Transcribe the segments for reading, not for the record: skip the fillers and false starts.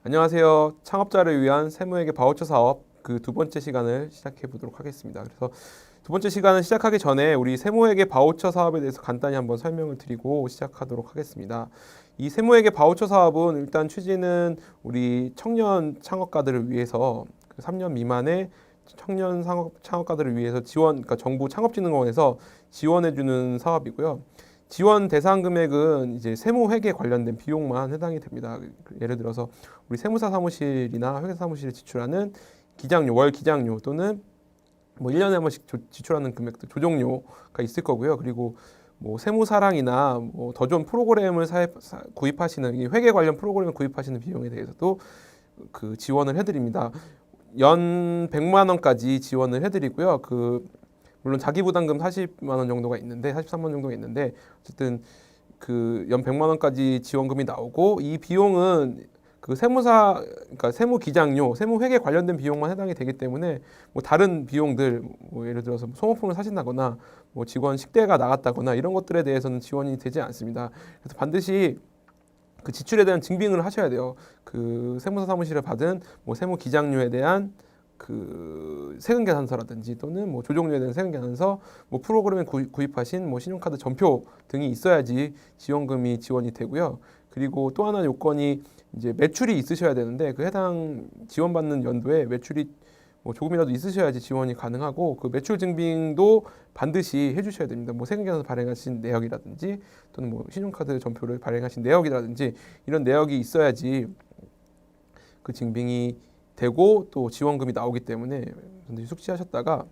안녕하세요. 창업자를 위한 세무회계 바우처 사업 그 두 번째 시간을 시작해 보도록 하겠습니다. 그래서 두 번째 시간을 시작하기 전에 우리 세무회계 바우처 사업에 대해서 간단히 한번 설명을 드리고 시작하도록 하겠습니다. 이 세무회계 바우처 사업은 일단 취지는 우리 청년 창업가들을 위해서 3년 미만의 청년 창업가들을 위해서 그러니까 정부 창업진흥원에서 지원해주는 사업이고요. 지원 대상 금액은 이제 세무회계 관련된 비용만 해당이 됩니다. 예를 들어서 우리 세무사 사무실이나 회계사 사무실에 지출하는 기장료, 월 기장료 또는 뭐 1년에 한 번씩 지출하는 금액도 조정료가 있을 거고요. 그리고 뭐 세무사랑이나 뭐 더 좋은 프로그램을 구입하시는 회계 관련 프로그램을 구입하시는 비용에 대해서도 그 지원을 해드립니다. 연 100만 원까지 지원을 해드리고요. 물론 자기 부담금 40만 원 정도가 있는데 43만 원 정도가 있는데 어쨌든 그 연 100만 원까지 지원금이 나오고 이 비용은 그 세무사 그러니까 세무 기장료, 세무 회계 관련된 비용만 해당이 되기 때문에 뭐 다른 비용들 뭐 예를 들어서 소모품을 사신다거나 뭐 직원 식대가 나갔다거나 이런 것들에 대해서는 지원이 되지 않습니다. 그래서 반드시 그 지출에 대한 증빙을 하셔야 돼요. 그 세무사 사무실에 받은 뭐 세무 기장료에 대한 그 세금 계산서라든지 또는 뭐 조정료에 대한 세금 계산서, 뭐 프로그램에 구입하신 뭐 신용카드 전표 등이 있어야지 지원금이 지원이 되고요. 그리고 또 하나 요건이 이제 매출이 있으셔야 되는데 그 해당 지원받는 연도에 매출이 뭐 조금이라도 있으셔야지 지원이 가능하고 그 매출 증빙도 반드시 해주셔야 됩니다. 뭐 세금 계산서 발행하신 내역이라든지 또는 뭐 신용카드 전표를 발행하신 내역이라든지 이런 내역이 있어야지 그 증빙이 되고 또 지원금이 나오기 때문에 반드시 숙지하셨다가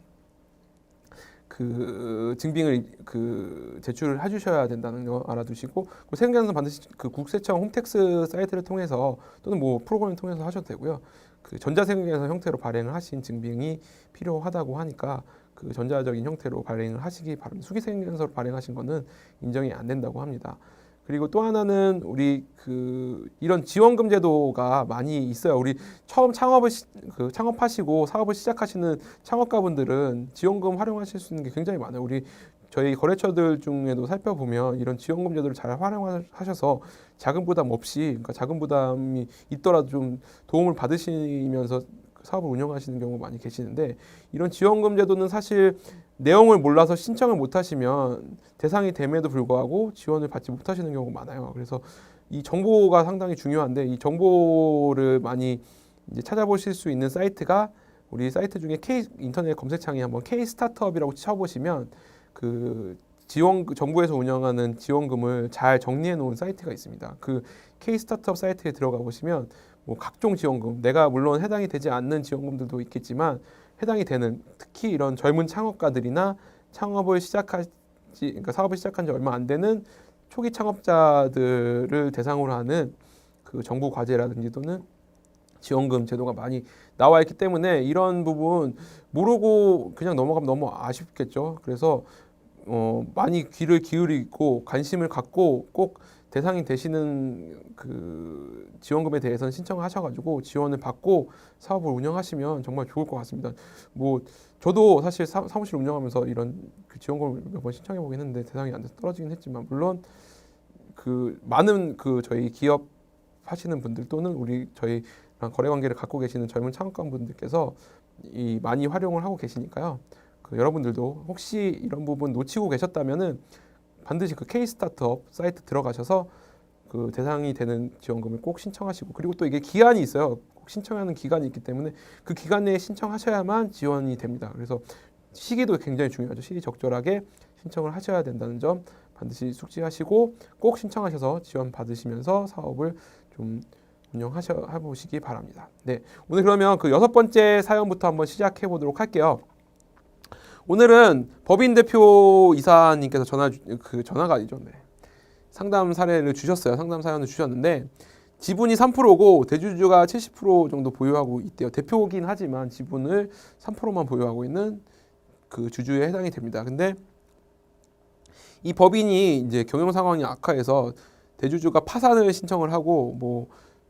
그 증빙을 그 제출을 해주셔야 된다는 거 알아두시고 그 세금계산서 반드시 그 국세청 홈택스 사이트를 통해서 또는 뭐 프로그램을 통해서 하셔도 되고요. 그 전자세금계산서 형태로 발행을 하신 증빙이 필요하다고 하니까 그 전자적인 형태로 발행을 하시기 바랍니다. 수기세금계산서로 발행하신 거는 인정이 안 된다고 합니다. 그리고 또 하나는 우리 그 이런 지원금 제도가 많이 있어요. 우리 처음 창업하시고 사업을 시작하시는 창업가분들은 지원금 활용하실 수 있는 게 굉장히 많아요. 저희 거래처들 중에도 살펴보면 이런 지원금 제도를 잘 활용하셔서 자금 부담 없이, 그러니까 자금 부담이 있더라도 좀 도움을 받으시면서 사업을 운영하시는 경우가 많이 계시는데, 이런 지원금 제도는 사실 내용을 몰라서 신청을 못 하시면 대상이 됨에도 불구하고 지원을 받지 못하시는 경우가 많아요. 그래서 이 정보가 상당히 중요한데, 이 정보를 많이 이제 찾아보실 수 있는 사이트가 우리 사이트 중에 인터넷 검색창에 한번 K 스타트업이라고 쳐보시면 그 정부에서 운영하는 지원금을 잘 정리해 놓은 사이트가 있습니다. 그 K 스타트업 사이트에 들어가 보시면 뭐 각종 지원금, 내가 물론 해당이 되지 않는 지원금들도 있겠지만 해당이 되는, 특히 이런 젊은 창업가들이나 그러니까 사업을 시작한 지 얼마 안 되는 초기 창업자들을 대상으로 하는 그 정부 과제라든지 또는 지원금 제도가 많이 나와 있기 때문에 이런 부분 모르고 그냥 넘어가면 너무 아쉽겠죠. 그래서 많이 귀를 기울이고 관심을 갖고 꼭 대상이 되시는 그 지원금에 대해서는 신청을 하셔가지고 지원을 받고 사업을 운영하시면 정말 좋을 것 같습니다. 뭐 저도 사실 사무실 운영하면서 이런 그 지원금을 몇 번 신청해 보긴 했는데 대상이 안 돼서 떨어지긴 했지만, 물론 그 많은 그 저희 기업 하시는 분들 또는 저희랑 거래 관계를 갖고 계시는 젊은 창업가분들께서 많이 활용을 하고 계시니까요. 그 여러분들도 혹시 이런 부분 놓치고 계셨다면은 반드시 그 K 스타트업 사이트 들어가셔서 그 대상이 되는 지원금을 꼭 신청하시고, 그리고 또 이게 기한이 있어요. 꼭 신청하는 기간이 있기 때문에 그 기간 내에 신청하셔야만 지원이 됩니다. 그래서 시기도 굉장히 중요하죠. 시기 적절하게 신청을 하셔야 된다는 점 반드시 숙지하시고 꼭 신청하셔서 지원 받으시면서 사업을 좀 해보시기 바랍니다. 네, 오늘 그러면 그 6번째 사연부터 한번 시작해 보도록 할게요. 오늘은 법인 대표 이사님께서 전화가 아니죠. 네. 상담 사례를 주셨어요. 상담 사연을 주셨는데, 지분이 3%고 대주주가 70% 정도 보유하고 있대요. 대표긴 하지만 지분을 3%만 보유하고 있는 그 주주에 해당이 됩니다. 근데 이 법인이 이제 경영 상황이 악화해서 대주주가 파산을 신청을 하고, 뭐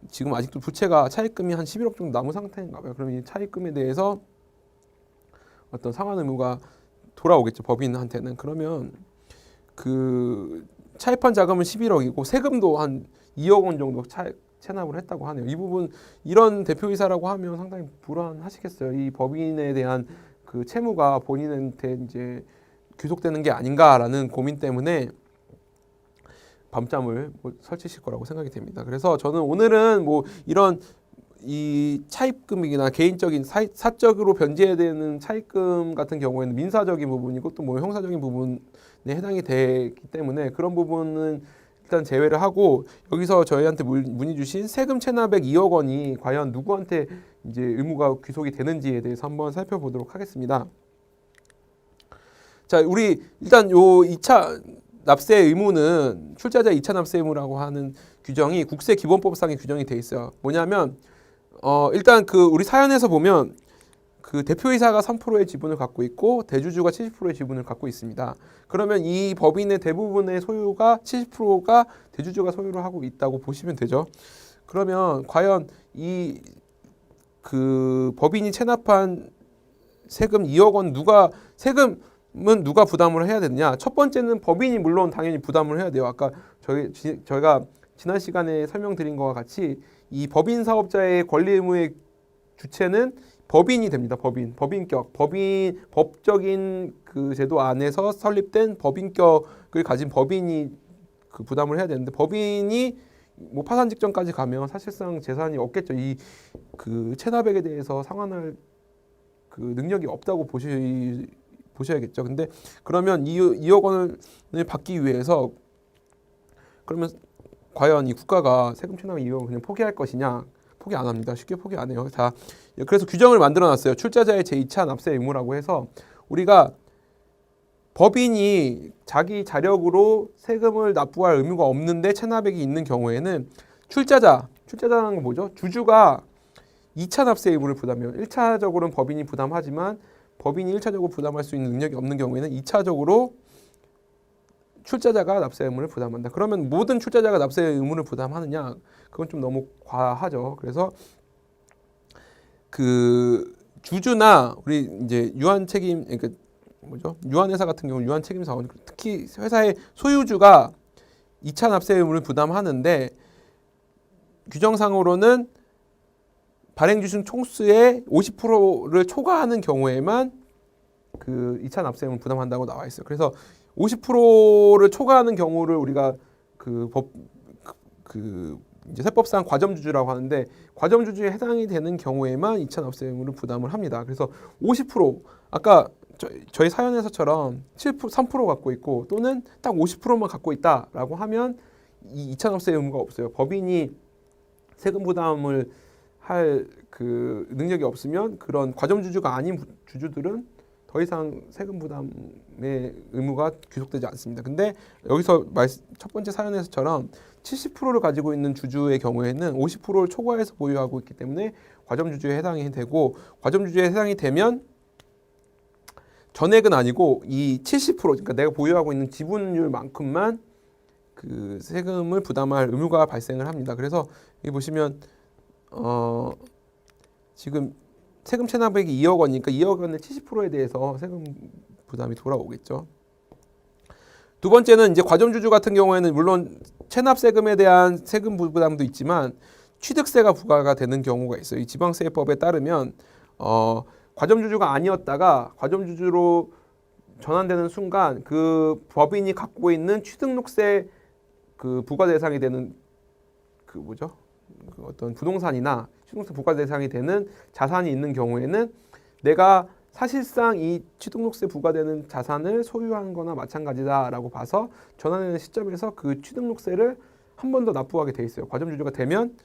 지금 아직도 부채가 차입금이 한 11억 정도 남은 상태인가 봐요. 그러면 이 차입금에 대해서 어떤 상환 의무가 돌아오겠죠, 법인한테는. 그러면 그 차입한 자금은 11억이고 세금도 한 2억 원 정도 체납을 했다고 하네요. 이 부분 이런 대표이사라고 하면 상당히 불안하시겠어요. 이 법인에 대한 그 채무가 본인한테 이제 귀속되는 게 아닌가라는 고민 때문에 밤잠을 설치실 거라고 생각이 됩니다. 그래서 저는 오늘은 뭐 이런 이 차입금이나 개인적인 사적으로 변제되는 차입금 같은 경우에는 민사적인 부분이고 또 뭐 형사적인 부분에 해당이 되기 때문에 그런 부분은 일단 제외를 하고 여기서 저희한테 문의 주신 세금 체납액 2억 원이 과연 누구한테 이제 의무가 귀속이 되는지에 대해서 한번 살펴보도록 하겠습니다. 자, 우리 일단 요 2차 납세 의무는 출자자 2차 납세 의무라고 하는 규정이 국세기본법상에 규정이 돼 있어요. 뭐냐면 일단 그 우리 사연에서 보면 그 대표이사가 3%의 지분을 갖고 있고 대주주가 70%의 지분을 갖고 있습니다. 그러면 이 법인의 대부분의 소유가 70%가 대주주가 소유를 하고 있다고 보시면 되죠. 그러면 과연 이 그 법인이 체납한 세금 2억 원 세금은 누가 부담을 해야 되느냐? 첫 번째는 법인이 물론 당연히 부담을 해야 돼요. 아까 저희가 지난 시간에 설명드린 것과 같이 이 법인 사업자의 권리 의무의 주체는 법인이 됩니다. 법인격, 법적인 그 제도 안에서 설립된 법인격을 가진 법인이 그 부담을 해야 되는데 법인이 뭐 파산 직전까지 가면 사실상 재산이 없겠죠. 이 그 체납액에 대해서 상환할 그 능력이 없다고 보셔야겠죠. 근데 그러면 2억 원을 받기 위해서 그러면 과연 이 국가가 세금 체납 2억 원을 그냥 포기할 것이냐? 포기 안 합니다. 쉽게 포기 안 해요. 자, 그래서 규정을 만들어 놨어요. 출자자의 제2차 납세 의무라고 해서 우리가 법인이 자기 자력으로 세금을 납부할 의무가 없는데 체납액이 있는 경우에는 출자자라는 건 뭐죠? 주주가 2차 납세 의무를 부담해요. 1차적으로는 법인이 부담하지만 법인이 1차적으로 부담할 수 있는 능력이 없는 경우에는 2차적으로 출자자가 납세 의무를 부담한다. 그러면 모든 출자자가 납세 의무를 부담하느냐? 그건 좀 너무 과하죠. 그래서 그 주주나 우리 이제 유한 책임 그러니까 뭐죠? 유한회사 같은 경우 유한 책임 사원 특히 회사의 소유주가 2차 납세 의무를 부담하는데 규정상으로는 발행주식 총수의 50%를 초과하는 경우에만 그 2차 납세 의무를 부담한다고 나와 있어요. 그래서 50%를 초과하는 경우를 우리가 이제 세법상 과점주주라고 하는데 과점주주에 해당이 되는 경우에만 2차 납세 의무를 부담을 합니다. 그래서 50% 아까 저희 사연에서처럼 3% 갖고 있고 또는 딱 50%만 갖고 있다라고 하면 이 2차 납세 의무가 없어요. 법인이 세금 부담을 할 그 능력이 없으면 그런 과점주주가 아닌 주주들은 더 이상 세금 부담의 의무가 귀속되지 않습니다. 근데 여기서 첫 번째 사연에서처럼 70%를 가지고 있는 주주의 경우에는 50%를 초과해서 보유하고 있기 때문에 과점주주에 해당이 되고 과점주주에 해당이 되면 전액은 아니고 이 70% 그러니까 내가 보유하고 있는 지분율만큼만 그 세금을 부담할 의무가 발생을 합니다. 그래서 여기 보시면 지금 세금 체납액이 2억 원이니까 2억 원의 70%에 대해서 세금 부담이 돌아오겠죠. 두 번째는 이제 과점주주 같은 경우에는 물론 체납세금에 대한 세금 부담도 있지만 취득세가 부과가 되는 경우가 있어요. 이 지방세법에 따르면 과점주주가 아니었다가 과점주주로 전환되는 순간 그 법인이 갖고 있는 취등록세 그 부과 대상이 되는 그 뭐죠? 그 어떤 부동산이나 취등록세 부과 대상이 되는 자산이 있는 경우에는 내가 사실상 이 취등록세 부과되는 자산을 소유한 거나 마찬가지다라고 봐서 전환되는 시점에서 그 취등록세를 한 번 더 납부하게 돼 있어요. 과점주주가 되면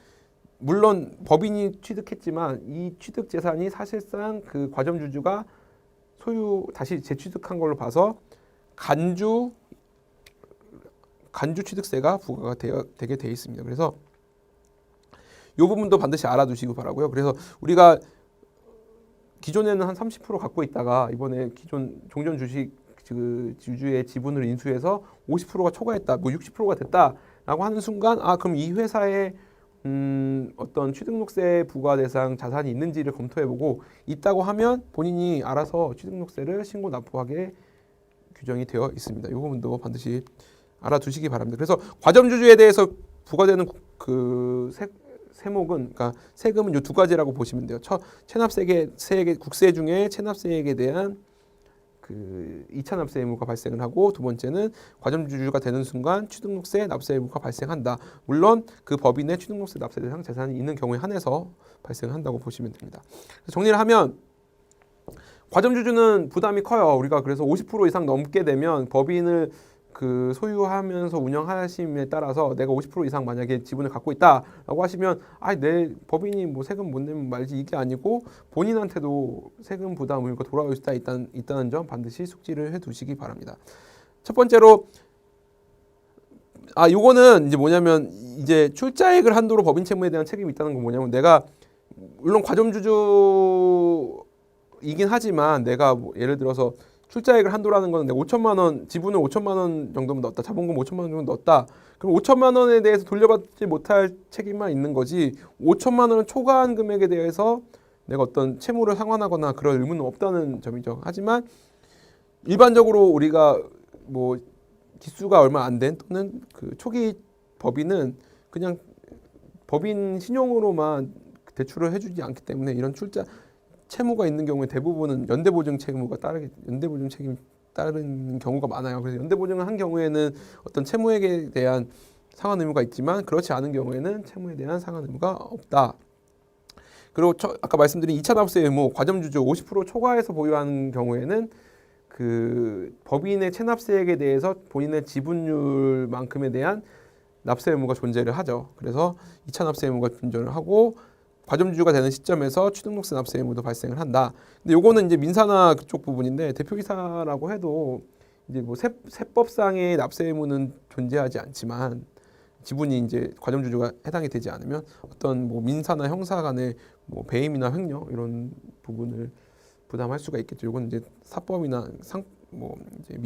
물론 법인이 취득했지만 이 취득 재산이 사실상 그 과점주주가 다시 재취득한 걸로 봐서 간주 취득세가 부과가 되게 돼 있습니다. 그래서 이 부분도 반드시 알아두시기 바라고요. 그래서 우리가 기존에는 한 30% 갖고 있다가 이번에 기존 종전 주식 그 주주의 지분을 인수해서 50%가 초과했다, 뭐 60%가 됐다라고 하는 순간 그럼 이 회사에 어떤 취등록세 부과 대상 자산이 있는지를 검토해보고 있다고 하면 본인이 알아서 취등록세를 신고 납부하게 규정이 되어 있습니다. 이 부분도 반드시 알아두시기 바랍니다. 그래서 과점주주에 대해서 부과되는 그 세목은 그러니까 세금은 요 두 가지라고 보시면 돼요. 체납세액 국세 중에 체납세액에 대한 그 2차 납세 의무가 발생을 하고 두 번째는 과점주주가 되는 순간 취등록세 납세 의무가 발생한다. 물론 그 법인의 취등록세 납세 대상 재산이 있는 경우에 한해서 발생한다고 보시면 됩니다. 정리를 하면 과점주주는 부담이 커요. 우리가 그래서 50% 이상 넘게 되면 법인을 그 소유하면서 운영하심에 따라서 내가 50% 이상 만약에 지분을 갖고 있다라고 하시면 내 법인이 뭐 세금 못 내면 말지 이게 아니고 본인한테도 세금 부담 의무가 돌아올 수 있다는 점 반드시 숙지를 해두시기 바랍니다. 첫 번째로 요거는 이제 뭐냐면 이제 출자액을 한도로 법인 채무에 대한 책임이 있다는 건 뭐냐면 내가 물론 과점주주이긴 하지만 내가 뭐 예를 들어서 출자액을 한도라는 거는 내가 5천만 원, 지분을 5천만 원 정도면 넣었다. 자본금 5천만 원 정도 넣었다. 그럼 5천만 원에 대해서 돌려받지 못할 책임만 있는 거지 5천만 원을 초과한 금액에 대해서 내가 어떤 채무를 상환하거나 그럴 의무는 없다는 점이죠. 하지만 일반적으로 우리가 뭐 기수가 얼마 안 된 또는 그 초기 법인은 그냥 법인 신용으로만 대출을 해주지 않기 때문에 이런 채무가 있는 경우에 대부분은 연대보증 책임이 따르는 경우가 많아요. 그래서 연대보증을 한 경우에는 어떤 채무액에 대한 상환 의무가 있지만 그렇지 않은 경우에는 채무에 대한 상환 의무가 없다. 그리고 아까 말씀드린 2차 납세 의무, 과점주주 50% 초과해서 보유하는 경우에는 그 법인의 체납세액에 대해서 본인의 지분율만큼에 대한 납세 의무가 존재를 하죠. 그래서 2차 납세 의무가 존재를 하고 과점주주가 되는 시점에서 취등록세 납세 의무도 발생을 한다. 근데 요거는 이제 민사나 그쪽 부분인데 대표이사라고 해도 이제 뭐 세법상의 납세 의무는 존재하지 않지만 지분이 이제 과점주주가 해당이 되지 않으면 어떤 뭐 민사나 형사 간의 뭐 배임이나 횡령 이런 부분을 부담할 수가 있겠죠. 요건 이제 사법이나 이제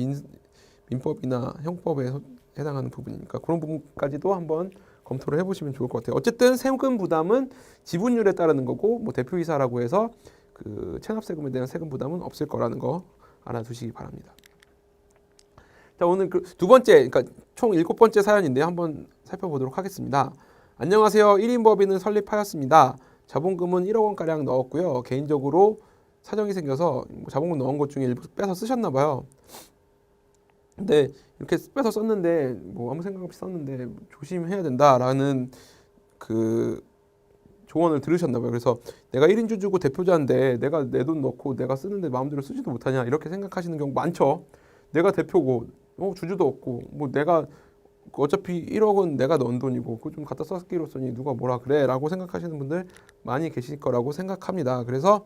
민법이나 형법에 해당하는 부분이니까 그런 부분까지도 한번 검토를 해보시면 좋을 것 같아요. 어쨌든 세금 부담은 지분율에 따르는 거고 뭐 대표이사라고 해서 그 체납세금에 대한 세금 부담은 없을 거라는 거 알아두시기 바랍니다. 자, 오늘 그 두 번째, 그러니까 총 7번째 사연인데요. 한번 살펴보도록 하겠습니다. 안녕하세요. 1인 법인을 설립하였습니다. 자본금은 1억 원가량 넣었고요. 개인적으로 사정이 생겨서 자본금 넣은 것 중에 일부 빼서 쓰셨나 봐요. 근데 이렇게 빼서 썼는데 뭐 아무 생각 없이 썼는데 조심해야 된다라는 그 조언을 들으셨나 봐요. 그래서 내가 1인 주주고 대표자인데 내가 내 돈 넣고 내가 쓰는데 마음대로 쓰지도 못하냐 이렇게 생각하시는 경우 많죠. 내가 대표고 주주도 없고 뭐 내가 어차피 1억은 내가 넣은 돈이고 그거 좀 갖다 썼기로 쓰니 누가 뭐라 그래 라고 생각하시는 분들 많이 계실 거라고 생각합니다. 그래서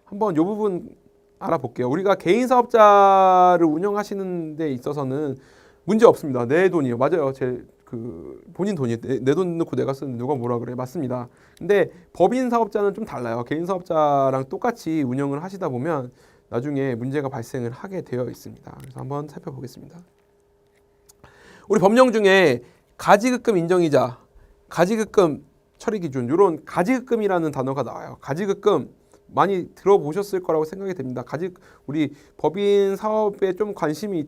한번 이 부분 알아볼게요. 우리가 개인 사업자를 운영하시는 데 있어서는 문제 없습니다. 내 돈이요. 맞아요. 본인 돈이 내 돈 넣고 내가 쓰는데 누가 뭐라 그래. 맞습니다. 근데 법인 사업자는 좀 달라요. 개인 사업자랑 똑같이 운영을 하시다 보면 나중에 문제가 발생을 하게 되어 있습니다. 그래서 한번 살펴보겠습니다. 우리 법령 중에 가지급금 인정이자, 가지급금 처리 기준 이런 가지급금이라는 단어가 나와요. 가지급금 많이 들어보셨을 거라고 생각이 됩니다. 우리 법인 사업에 좀 관심이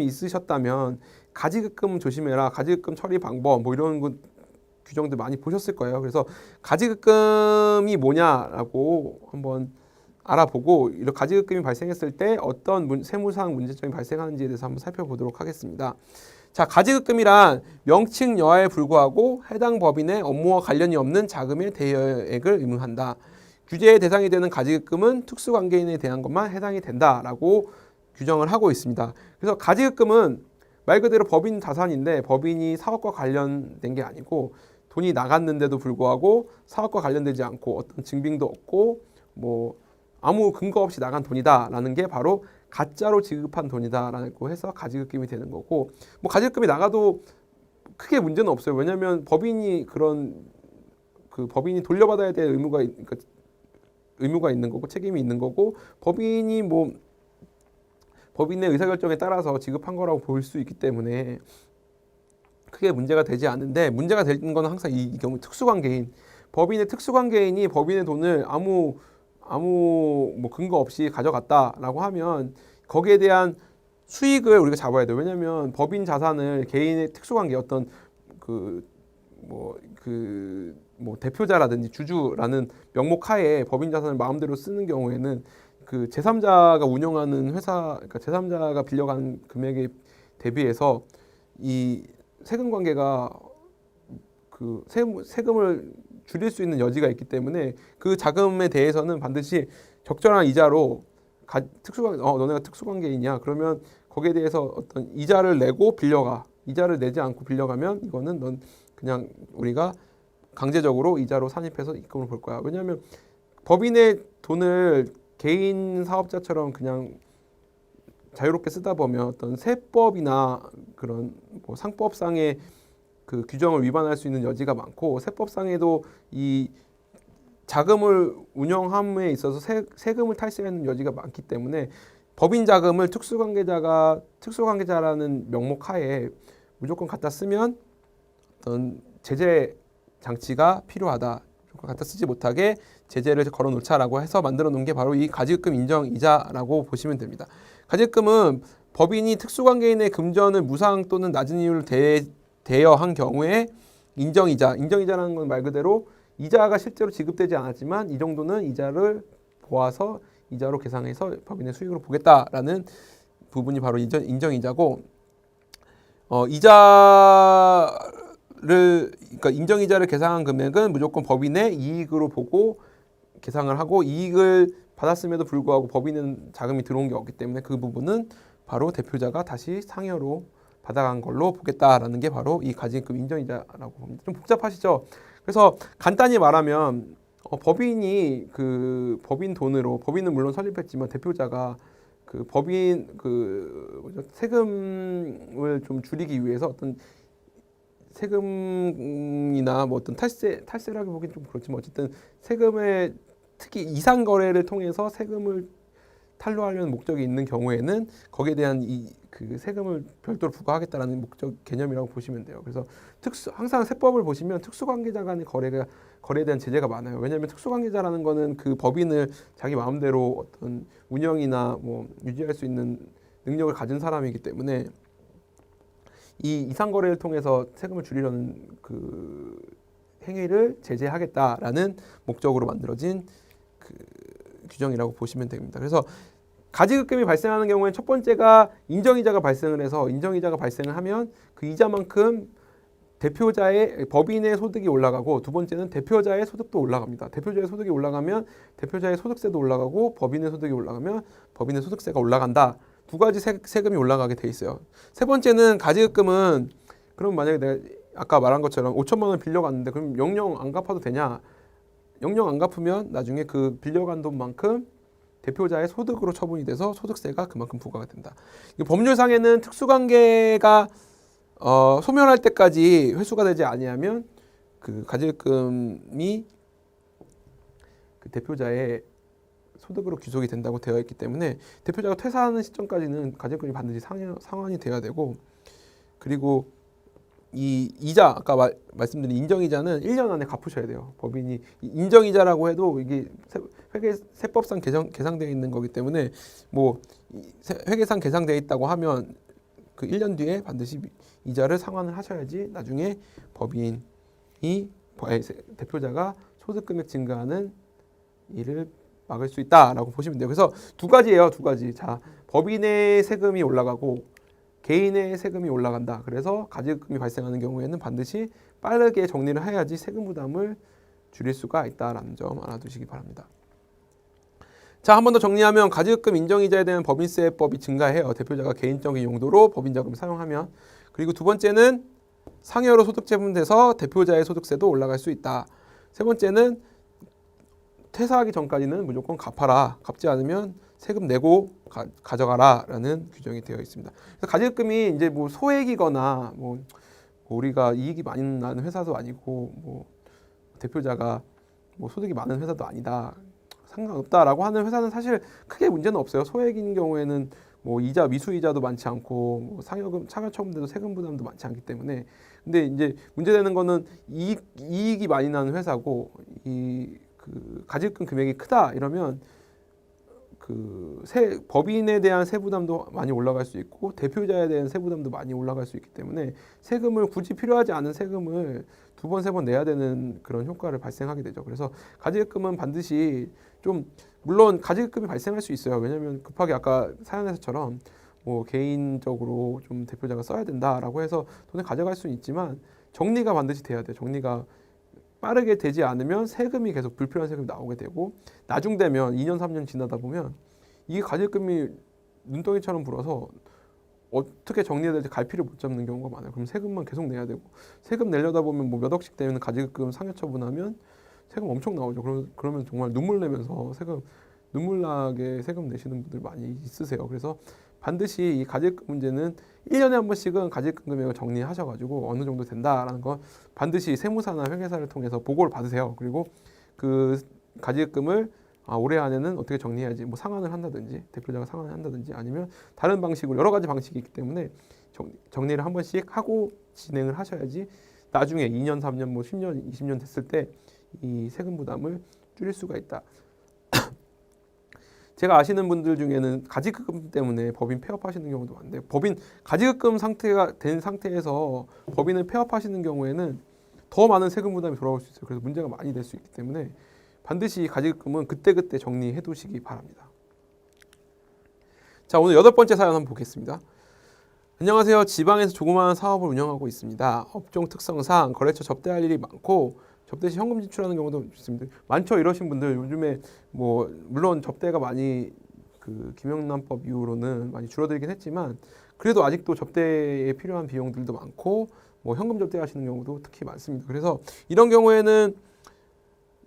있으셨다면 가지급금 조심해라, 가지급금 처리 방법 뭐 이런 규정들 많이 보셨을 거예요. 그래서 가지급금이 뭐냐라고 한번 알아보고 이런 가지급금이 발생했을 때 어떤 세무상 문제점이 발생하는지에 대해서 한번 살펴보도록 하겠습니다. 자, 가지급금이란 명칭 여하에 불구하고 해당 법인의 업무와 관련이 없는 자금의 대여액을 의무한다. 규제의 대상이 되는 가지급금은 특수관계인에 대한 것만 해당이 된다라고 규정을 하고 있습니다. 그래서 가지급금은 말 그대로 법인 자산인데 법인이 사업과 관련된 게 아니고 돈이 나갔는데도 불구하고 사업과 관련되지 않고 어떤 증빙도 없고 뭐 아무 근거 없이 나간 돈이다라는 게 바로 가짜로 지급한 돈이다라고 해서 가지급금이 되는 거고 뭐 가지급금이 나가도 크게 문제는 없어요. 왜냐하면 법인이 법인이 돌려받아야 될 의무가 있는 거고 책임이 있는 거고 법인이 뭐 법인의 의사결정에 따라서 지급한 거라고 볼 수 있기 때문에 크게 문제가 되지 않는데 문제가 되는 건 항상 이 경우 특수관계인 법인의 특수관계인이 법인의 돈을 아무 뭐 근거 없이 가져갔다라고 하면 거기에 대한 수익을 우리가 잡아야 돼요. 왜냐하면 법인 자산을 개인의 특수관계 어떤 대표자라든지 주주라는 명목 하에 법인 자산을 마음대로 쓰는 경우에는 그 제3자가 운영하는 회사, 그러니까 제3자가 빌려간 금액에 대비해서 이 세금 관계가 그 세금을 줄일 수 있는 여지가 있기 때문에 그 자금에 대해서는 반드시 적절한 이자로 너네가 특수관계이냐 그러면 거기에 대해서 어떤 이자를 내고 빌려가. 이자를 내지 않고 빌려가면 이거는 넌 그냥 우리가 강제적으로 이자로 산입해서 입금을 볼 거야. 왜냐하면 법인의 돈을 개인 사업자처럼 그냥 자유롭게 쓰다 보면 어떤 세법이나 그런 뭐 상법상의 그 규정을 위반할 수 있는 여지가 많고 세법상에도 이 자금을 운영함에 있어서 세금을 탈세하는 여지가 많기 때문에 법인 자금을 특수관계자라는 명목 하에 무조건 갖다 쓰면 어떤 제재 장치가 필요하다. 갖다 쓰지 못하게 제재를 걸어놓자라고 해서 만들어 놓은 게 바로 이 가지급금 인정이자라고 보시면 됩니다. 가지급금은 법인이 특수관계인의 금전을 무상 또는 낮은 이율로 대여한 경우에 인정이자라는 건 말 그대로 이자가 실제로 지급되지 않았지만 이 정도는 이자를 보아서 이자로 계상해서 법인의 수익으로 보겠다라는 부분이 바로 인정이자고 그러니까 인정이자를 계상한 금액은 무조건 법인의 이익으로 보고 계상을 하고 이익을 받았음에도 불구하고 법인은 자금이 들어온 게 없기 때문에 그 부분은 바로 대표자가 다시 상여로 받아간 걸로 보겠다라는 게 바로 이 가지급 인정이자라고 봅니다. 좀 복잡하시죠? 그래서 간단히 말하면 법인이 그 법인 돈으로 법인은 물론 설립했지만 대표자가 그 법인 세금을 좀 줄이기 위해서 어떤 세금이나 뭐 어떤 탈세라고 보기엔 좀 그렇지만 어쨌든 세금의 특히 이상 거래를 통해서 세금을 탈루하려는 목적이 있는 경우에는 거기에 대한 그 세금을 별도로 부과하겠다라는 목적 개념이라고 보시면 돼요. 그래서 항상 세법을 보시면 특수관계자 간의 거래에 대한 제재가 많아요. 왜냐하면 특수관계자라는 거는 그 법인을 자기 마음대로 어떤 운영이나 뭐 유지할 수 있는 능력을 가진 사람이기 때문에 이 이상 거래를 통해서 세금을 줄이려는 그 행위를 제재하겠다라는 목적으로 만들어진 그 규정이라고 보시면 됩니다. 그래서 가지급금이 발생하는 경우에 첫 번째가 인정이자가 발생을 해서 인정이자가 발생을 하면 그 이자만큼 대표자의 법인의 소득이 올라가고 두 번째는 대표자의 소득도 올라갑니다. 대표자의 소득이 올라가면 대표자의 소득세도 올라가고 법인의 소득이 올라가면 법인의 소득세가 올라간다. 두 가지 세금이 올라가게 돼 있어요. 세 번째는 가지급금은 그럼 만약에 내가 아까 말한 것처럼 5천만 원 빌려갔는데 그럼 영영 안 갚아도 되냐? 영영 안 갚으면 나중에 그 빌려간 돈만큼 대표자의 소득으로 처분이 돼서 소득세가 그만큼 부과가 된다. 법률상에는 특수관계가 소멸할 때까지 회수가 되지 아니하면 그 가지급금이 그 대표자의 소득으로 귀속이 된다고 되어 있기 때문에 대표자가 퇴사하는 시점까지는 가지급금이 반드시 상환이 돼야 되고 그리고 이 이자 아까 말씀드린 인정이자는 1년 안에 갚으셔야 돼요. 법인이 인정이자라고 해도 이게 세법상 계상되어 있는 거기 때문에 뭐 회계상 계상되어 있다고 하면 그 1년 뒤에 반드시 이자를 상환을 하셔야지 나중에 대표자가 소득 금액 증가하는 일을 막을 수 있다라고 보시면 돼요. 그래서 두 가지예요. 두 가지. 자, 법인의 세금이 올라가고 개인의 세금이 올라간다. 그래서 가지급금이 발생하는 경우에는 반드시 빠르게 정리를 해야지 세금 부담을 줄일 수가 있다라는 점 알아두시기 바랍니다. 자, 한 번 더 정리하면 가지급금 인정이자에 대한 법인세법이 증가해요. 대표자가 개인적인 용도로 법인자금을 사용하면. 그리고 두 번째는 상여로 소득 체분돼서 대표자의 소득세도 올라갈 수 있다. 세 번째는 퇴사하기 전까지는 무조건 갚아라. 갚지 않으면 세금 내고 가져가라 라는 규정이 되어 있습니다. 그래서 가지급금이 이제 뭐 소액이거나 뭐 우리가 이익이 많이 나는 회사도 아니고 뭐 대표자가 뭐 소득이 많은 회사도 아니다. 상관없다라고 하는 회사는 사실 크게 문제는 없어요. 소액인 경우에는 뭐 이자 미수이자도 많지 않고 뭐 상여금 차별처분돼도 세금 부담도 많지 않기 때문에 근데 이제 문제되는 거는 이익이 많이 나는 회사고 그 가지급금 금액이 크다 이러면 그 법인에 대한 세부담도 많이 올라갈 수 있고 대표자에 대한 세부담도 많이 올라갈 수 있기 때문에 세금을 굳이 필요하지 않은 세금을 두 번, 세 번 내야 되는 그런 효과를 발생하게 되죠. 그래서 가지급금은 반드시 좀 물론 가지급금이 발생할 수 있어요. 왜냐하면 급하게 아까 사연에서처럼 뭐 개인적으로 좀 대표자가 써야 된다라고 해서 돈을 가져갈 수는 있지만 정리가 반드시 돼야 돼요. 정리가 빠르게 되지 않으면 세금이 계속 불필요한 세금이 나오게 되고 나중 되면 2년, 3년 지나다 보면 이게 가지급금이 눈덩이처럼 불어서 어떻게 정리해야 될지 갈피를 못 잡는 경우가 많아요. 그럼 세금만 계속 내야 되고 세금 내려다 보면 뭐 몇 억씩 되는 가지급금 상여처분하면 세금 엄청 나오죠. 그러면 정말 눈물 내면서 눈물 나게 세금 내시는 분들 많이 있으세요. 그래서 반드시 이 가지급 문제는 1년에 한 번씩은 가지급 금액을 정리하셔가지고 어느 정도 된다라는 건 반드시 세무사나 회계사를 통해서 보고를 받으세요. 그리고 그 가지급금을 올해 안에는 어떻게 정리해야지 뭐 상환을 한다든지 대표자가 상환을 한다든지 아니면 다른 방식으로 여러 가지 방식이 있기 때문에 정리를 한 번씩 하고 진행을 하셔야지 나중에 2년, 3년, 뭐 10년, 20년 됐을 때 이 세금 부담을 줄일 수가 있다. 제가 아시는 분들 중에는 가지급금 때문에 법인 폐업하시는 경우도 많은데 법인 가지급금 상태가 된 상태에서 법인을 폐업하시는 경우에는 더 많은 세금 부담이 돌아올 수 있어요. 그래서 문제가 많이 될 수 있기 때문에 반드시 가지급금은 그때그때 정리해 두시기 바랍니다. 자, 오늘 8번째 사연 한번 보겠습니다. 안녕하세요. 지방에서 조그마한 사업을 운영하고 있습니다. 업종 특성상 거래처 접대할 일이 많고 접대 시 현금 지출하는 경우도 있습니다. 많죠. 이러신 분들 요즘에 뭐 물론 접대가 많이 그 김영란법 이후로는 많이 줄어들긴 했지만 그래도 아직도 접대에 필요한 비용들도 많고 뭐 현금 접대하시는 경우도 특히 많습니다. 그래서 이런 경우에는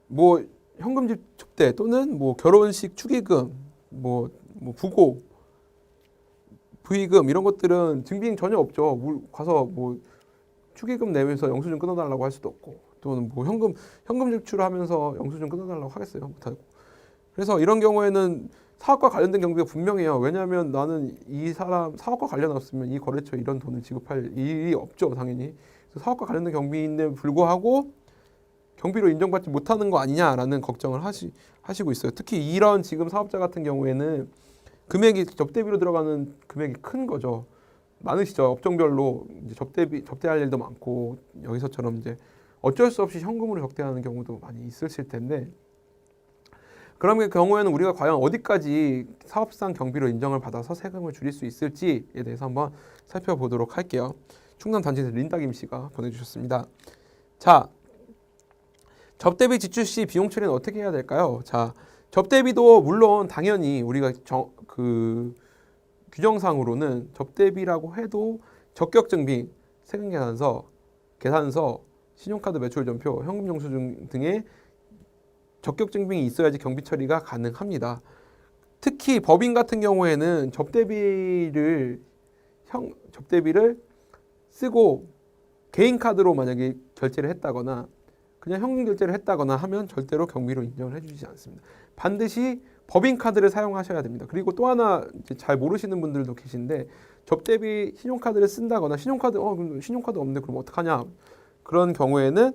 뭐 현금 접대 또는 뭐 결혼식 축의금, 뭐 부고, 부의금 이런 것들은 증빙 전혀 없죠. 가서 뭐 축의금 내면서 영수증 끊어달라고 할 수도 없고 또는 뭐 현금 지출하면서 영수증 끊어달라고 하겠어요? 못하고. 그래서 이런 경우에는 사업과 관련된 경비가 분명해요. 왜냐하면 나는 이 사람 사업과 관련 없으면 이 거래처에 이런 돈을 지급할 일이 없죠, 당연히. 그래서 사업과 관련된 경비인데 불구하고 경비로 인정받지 못하는 거 아니냐라는 걱정을 하시고 있어요. 특히 이런 지금 사업자 같은 경우에는 금액이 접대비로 들어가는 금액이 큰 거죠. 많으시죠. 업종별로 이제 접대할 일도 많고 여기서처럼 이제 어쩔 수 없이 현금으로 접대하는 경우도 많이 있으실 텐데 그런 경우에는 우리가 과연 어디까지 사업상 경비로 인정을 받아서 세금을 줄일 수 있을지에 대해서 한번 살펴보도록 할게요. 충남 단지에서 린다김 씨가 보내주셨습니다. 자, 접대비 지출 시 비용 처리는 어떻게 해야 될까요? 자, 접대비도 물론 당연히 우리가 규정상으로는 접대비라고 해도 적격증빙, 세금계산서, 계산서, 신용카드 매출전표, 현금영수증 등의 적격증빙이 있어야지 경비 처리가 가능합니다. 특히 법인 같은 경우에는 접대비를 쓰고 개인 카드로 만약에 결제를 했다거나 그냥 현금 결제를 했다거나 하면 절대로 경비로 인정을 해주지 않습니다. 반드시 법인 카드를 사용하셔야 됩니다. 그리고 또 하나 잘 모르시는 분들도 계신데 접대비 신용카드를 쓴다거나 신용카드 없는데 그럼 어떡하냐? 그런 경우에는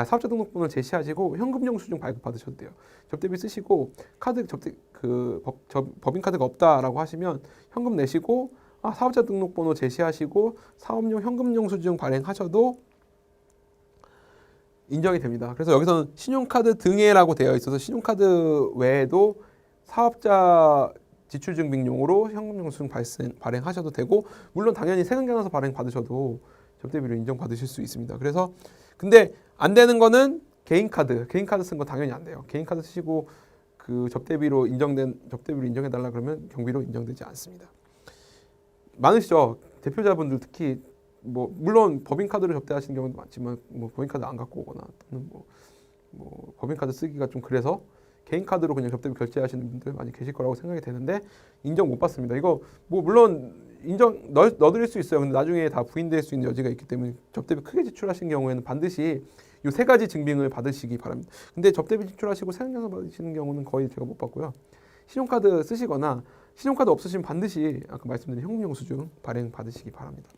사업자 등록번호를 제시하시고 현금 영수증 발급받으셔도 돼요. 접대비 쓰시고 법인 카드가 없다라고 하시면 현금 내시고 사업자 등록번호 제시하시고 사업용 현금 영수증 발행하셔도 인정이 됩니다. 그래서 여기서는 신용카드 등에라고 되어 있어서 신용카드 외에도 사업자 지출증빙용으로 현금 영수증 발행하셔도 되고 물론 당연히 세금계산서 발행 받으셔도 접대비로 인정받으실 수 있습니다. 그래서 근데 안 되는 거는 개인 카드 쓴 거 당연히 안 돼요. 개인 카드 쓰시고 그 접대비로 인정해 달라 그러면 경비로 인정되지 않습니다. 많으시죠. 대표자분들 특히 뭐 물론 법인 카드로 접대하시는 경우도 많지만 뭐 법인 카드 안 갖고 오거나 또는 뭐 법인 카드 쓰기가 좀 그래서 개인 카드로 그냥 접대비 결제하시는 분들 많이 계실 거라고 생각이 되는데 인정 못 받습니다. 이거 뭐 물론 인정 넣어드릴 수 있어요. 근데 나중에 다 부인될 수 있는 여지가 있기 때문에 접대비 크게 지출하신 경우에는 반드시 이 세 가지 증빙을 받으시기 바랍니다. 근데 접대비 지출하시고 세금계산 받으시는 경우는 거의 제가 못 받고요. 신용카드 쓰시거나 신용카드 없으시면 반드시 아까 말씀드린 현금영수증 발행 받으시기 바랍니다.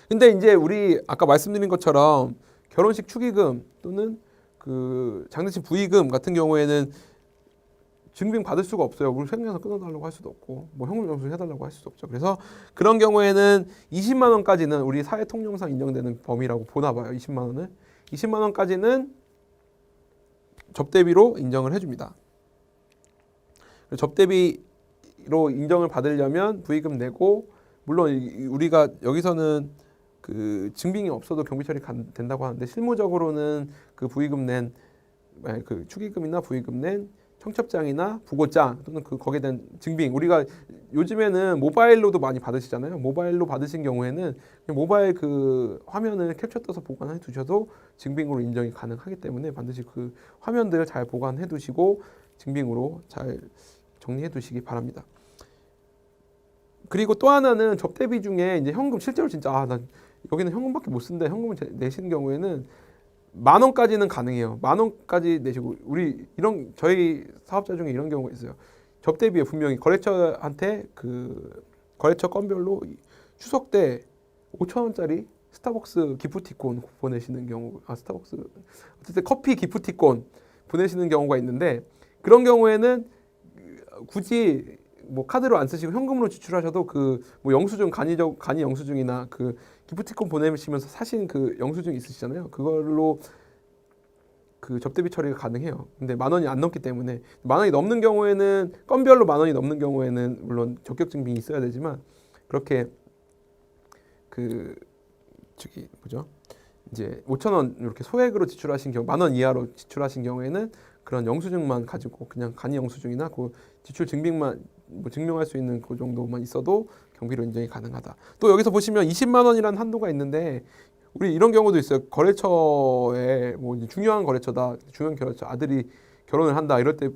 근데 이제 우리 아까 말씀드린 것처럼 결혼식 축의금 또는 그 장대신 부의금 같은 경우에는 증빙 받을 수가 없어요. 우리 생명에서 끊어달라고 할 수도 없고, 뭐 현금 영수증 해달라고 할 수도 없죠. 그래서 그런 경우에는 20만 원까지는 우리 사회 통념상 인정되는 범위라고 보나 봐요. 20만 원을 20만 원까지는 접대비로 인정을 해줍니다. 접대비로 인정을 받으려면 부의금 내고, 물론 우리가 여기서는 그 증빙이 없어도 경비 처리 된다고 하는데 실무적으로는 그 부의금 낸 그 축의금이나 부의금 낸 청첩장이나 부고장 또는 그 거기에 대한 증빙, 우리가 요즘에는 모바일로도 많이 받으시잖아요. 모바일로 받으신 경우에는 그냥 모바일 그 화면을 캡처 떠서 보관해 두셔도 증빙으로 인정이 가능하기 때문에 반드시 그 화면들을 잘 보관해 두시고 증빙으로 잘 정리해 두시기 바랍니다. 그리고 또 하나는 접대비 중에 이제 현금 실제로 진짜 나 여기는 현금밖에 못 쓴다, 현금을 내시는 경우에는 10,000원까지는 가능해요. 10,000원까지 내시고, 우리 이런 저희 사업자 중에 이런 경우가 있어요. 접대비에 분명히 거래처한테 그 거래처 건별로 추석 때 5,000원짜리 스타벅스 기프티콘 보내시는 경우, 스타벅스 어쨌든 커피 기프티콘 보내시는 경우가 있는데, 그런 경우에는 굳이 뭐 카드로 안 쓰시고 현금으로 지출하셔도 그 뭐 영수증 간이 영수증이나 그 기프티콘 보내시면서 사신 그 영수증 있으시잖아요. 그걸로 그 접대비 처리가 가능해요. 근데 10,000원이 안 넘기 때문에, 10,000원이 넘는 경우에는 건별로 10,000원이 넘는 경우에는 물론 적격 증빙이 있어야 되지만, 그렇게 그 저기 뭐죠? 이제 5,000원 이렇게 소액으로 지출하신 경우, 10,000원 이하로 지출하신 경우에는 그런 영수증만 가지고 그냥 간이 영수증이나 그 지출 증빙만 뭐 증명할 수 있는 그 정도만 있어도 경비로 인정이 가능하다. 또 여기서 보시면 20만 원이라는 한도가 있는데, 우리 이런 경우도 있어요. 거래처에 뭐 이제 중요한 거래처다, 중요한 거래처 아들이 결혼을 한다 이럴 때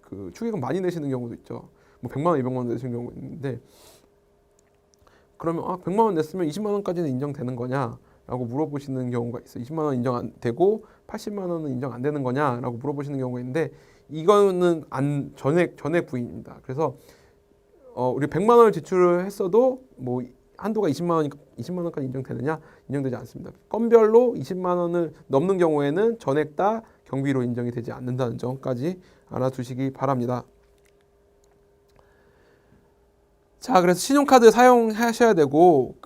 그 축의금 많이 내시는 경우도 있죠. 뭐 100만 원, 200만 원 내시는 경우 있는데, 그러면 100만 원 냈으면 20만 원까지는 인정되는 거냐라고 물어보시는 경우가 있어요. 20만 원 인정 안 되고 80만 원은 인정 안 되는 거냐라고 물어보시는 경우가 있는데, 이거는 전액 부인입니다. 그래서 우리 100만 원을 지출을 했어도 뭐 한도가 20만 원까지 인정되느냐? 인정되지 않습니다. 건별로 20만 원을 넘는 경우에는 전액 다 경비로 인정이 되지 않는다는 점까지 알아두시기 바랍니다. 자, 그래서 신용카드 사용하셔야 되고,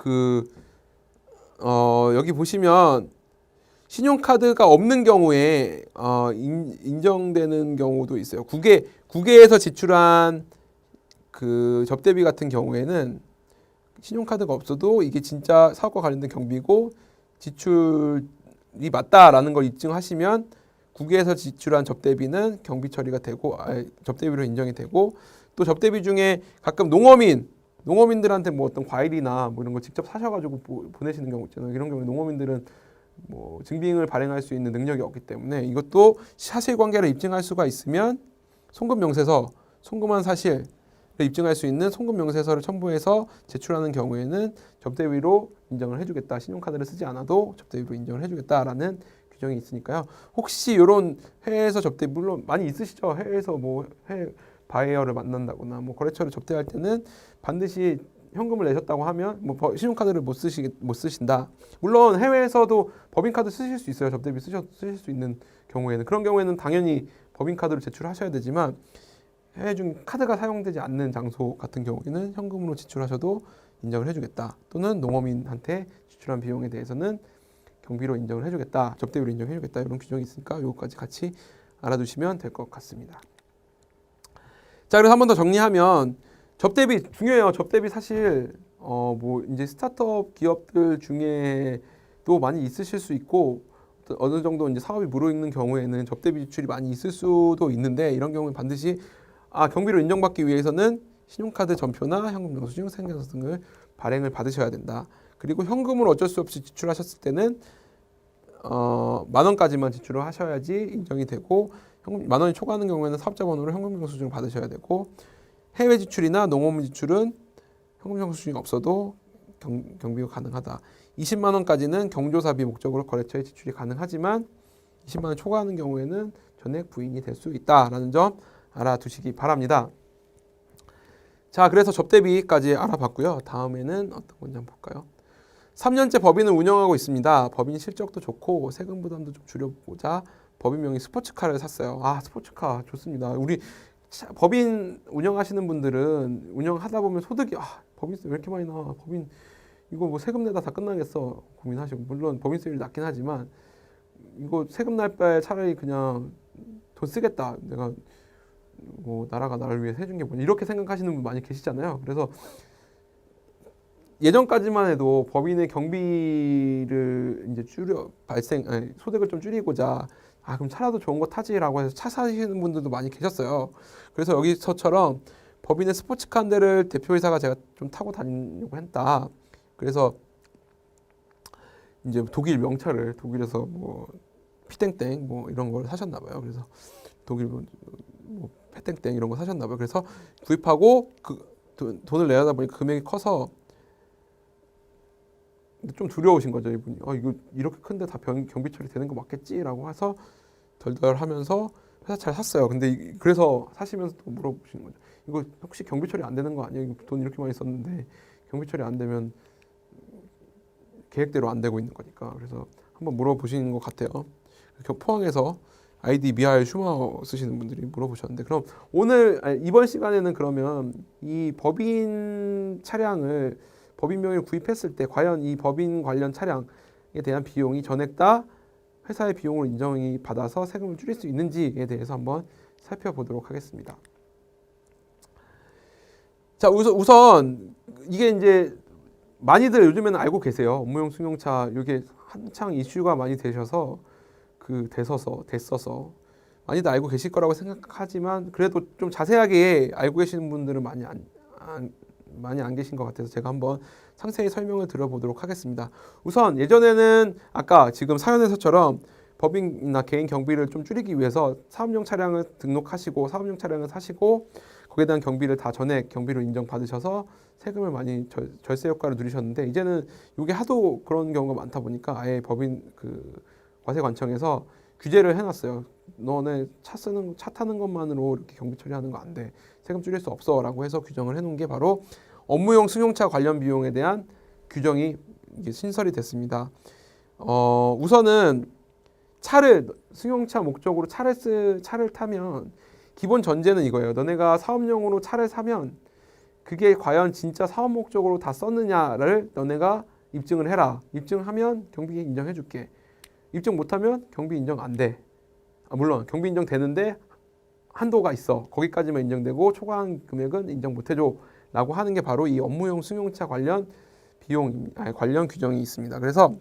여기 보시면 신용카드가 없는 경우에 인정되는 경우도 있어요. 국외에서 지출한 그 접대비 같은 경우에는 신용카드가 없어도 이게 진짜 사업과 관련된 경비고 지출이 맞다라는 걸 입증하시면 국외에서 지출한 접대비는 경비 처리가 되고 접대비로 인정이 되고, 또 접대비 중에 가끔 농어민들한테 뭐 어떤 과일이나 뭐 이런 거 직접 사셔가지고 보내시는 경우 있잖아요. 이런 경우에 농어민들은 뭐 증빙을 발행할 수 있는 능력이 없기 때문에 이것도 사실관계를 입증할 수가 있으면 송금한 사실을 입증할 수 있는 송금명세서를 첨부해서 제출하는 경우에는 접대비로 인정을 해주겠다. 신용카드를 쓰지 않아도 접대비로 인정을 해주겠다라는 규정이 있으니까요. 혹시 이런 해외에서 접대비, 물론 많이 있으시죠. 해외에서 뭐 해외 바이어를 만난다거나 뭐 거래처를 접대할 때는 반드시 현금을 내셨다고 하면 뭐 신용카드를 못 쓰신다. 물론 해외에서도 법인카드 쓰실 수 있어요. 접대비 쓰실 수 있는 경우에는. 그런 경우에는 당연히 법인카드를 제출하셔야 되지만, 해외 중 카드가 사용되지 않는 장소 같은 경우에는 현금으로 지출하셔도 인정을 해주겠다. 또는 농어민한테 지출한 비용에 대해서는 경비로 인정을 해주겠다. 접대비로 인정해주겠다. 이런 규정이 있으니까 이것까지 같이 알아두시면 될 것 같습니다. 자, 그래서 한 번 더 정리하면 접대비 중요해요. 접대비 사실 뭐 이제 스타트업 기업들 중에도 많이 있으실 수 있고, 어느 정도 이제 사업이 무르익는 경우에는 접대비 지출이 많이 있을 수도 있는데, 이런 경우는 반드시 경비로 인정받기 위해서는 신용카드 전표나 현금 영수증, 생계서 등을 발행을 받으셔야 된다. 그리고 현금을 어쩔 수 없이 지출하셨을 때는 10,000원까지만 지출을 하셔야지 인정이 되고, 10,000원이 초과하는 경우에는 사업자 번호로 현금 영수증을 받으셔야 되고, 해외 지출이나 농어민 지출은 현금 영수증이 없어도 경비가 가능하다. 20만 원까지는 경조사비 목적으로 거래처에 지출이 가능하지만 20만 원 초과하는 경우에는 전액 부인이 될 수 있다라는 점 알아두시기 바랍니다. 자, 그래서 접대비까지 알아봤고요. 다음에는 어떤 건지 한번 볼까요? 3년째 법인을 운영하고 있습니다. 법인 실적도 좋고 세금 부담도 좀 줄여보고자 법인 명의 스포츠카를 샀어요. 아, 스포츠카 좋습니다. 우리 법인 운영하시는 분들은 운영하다 보면 소득이 법인세 왜 이렇게 많이 나와? 법인 이거 뭐 세금 내다 다 끝나겠어 고민하시고, 물론 법인세율이 낮긴 하지만 이거 세금 날 바에 차라리 그냥 돈 쓰겠다. 내가 뭐 나라가 나를 위해서 해준 게 뭐냐 이렇게 생각하시는 분 많이 계시잖아요. 그래서 예전까지만 해도 법인의 경비를 이제 소득을 좀 줄이고자 그럼 차라도 좋은 거 타지라고 해서 차 사시는 분들도 많이 계셨어요. 그래서 여기서처럼 법인의 스포츠카 한 대를 대표이사가 제가 좀 타고 다니려고 했다. 그래서 이제 독일에서 뭐 피땡땡 뭐 이런 걸 사셨나 봐요. 그래서 독일 뭐 페땡땡 이런 거 사셨나 봐요. 그래서 구입하고 돈을 내다 보니까 금액이 커서 좀 두려우신 거죠, 이분이. 이거 이렇게 큰데 다 경비 처리되는 거 맞겠지라고 해서 덜덜하면서 회사 차를 샀어요. 근데 그래서 사시면서 또 물어보시는 거죠. 이거 혹시 경비 처리 안 되는 거 아니에요? 이거 돈 이렇게 많이 썼는데 경비 처리 안 되면 계획대로 안 되고 있는 거니까. 그래서 한번 물어보시는 것 같아요. 포항에서 아이디 미하엘 슈마허 쓰시는 분들이 물어보셨는데, 그럼 이번 시간에는 그러면 이 법인 차량을 법인 명의로 구입했을 때 과연 이 법인 관련 차량에 대한 비용이 전액 다 회사의 비용으로 인정이 받아서 세금을 줄일 수 있는지에 대해서 한번 살펴보도록 하겠습니다. 자, 우선 이게 이제 많이들 요즘에는 알고 계세요. 업무용 승용차 이게 한창 이슈가 많이 되셔서 됐어서 많이들 알고 계실 거라고 생각하지만 그래도 좀 자세하게 알고 계시는 분들은 많이 안 계신 것 같아서 제가 한번 상세히 설명을 드려보도록 하겠습니다. 우선 예전에는 아까 지금 사연에서처럼 법인이나 개인 경비를 좀 줄이기 위해서 사업용 차량을 등록하시고 사업용 차량을 사시고 거기에 대한 경비를 다 전액 경비로 인정받으셔서 세금을 많이 절세 효과를 누리셨는데, 이제는 이게 하도 그런 경우가 많다 보니까 아예 법인 과세관청에서 규제를 해놨어요. 너네 차 타는 것만으로 이렇게 경비 처리하는 거 안 돼. 세금 줄일 수 없어라고 해서 규정을 해놓은 게 바로 업무용 승용차 관련 비용에 대한 규정이 이게 신설이 됐습니다. 우선은 승용차 목적으로 차를 타면 기본 전제는 이거예요. 너네가 사업용으로 차를 사면 그게 과연 진짜 사업 목적으로 다 썼느냐를 너네가 입증을 해라. 입증하면 경비 인정해줄게. 입증 못하면 경비 인정 안 돼. 물론 경비 인정 되는데 한도가 있어. 거기까지만 인정되고 초과한 금액은 인정 못해줘 라고 하는 게 바로 이 업무용 승용차 관련 관련 규정이 있습니다. 그래서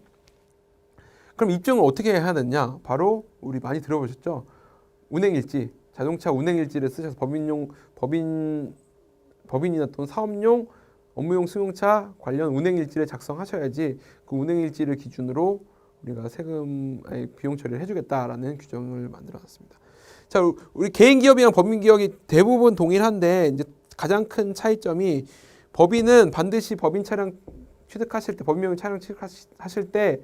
그럼 입증을 어떻게 해야 되냐? 바로 우리 많이 들어보셨죠? 운행일지, 자동차 운행일지를 쓰셔서 법인이나 또는 사업용 업무용 승용차 관련 운행일지를 작성하셔야지 그 운행일지를 기준으로 우리가 비용 처리를 해주겠다라는 규정을 만들어놨습니다. 자, 우리 개인 기업이랑 법인 기업이 대부분 동일한데 이제 가장 큰 차이점이 법인은 반드시 법인 차량 취득하실 때, 법인명의 차량 취득하실 때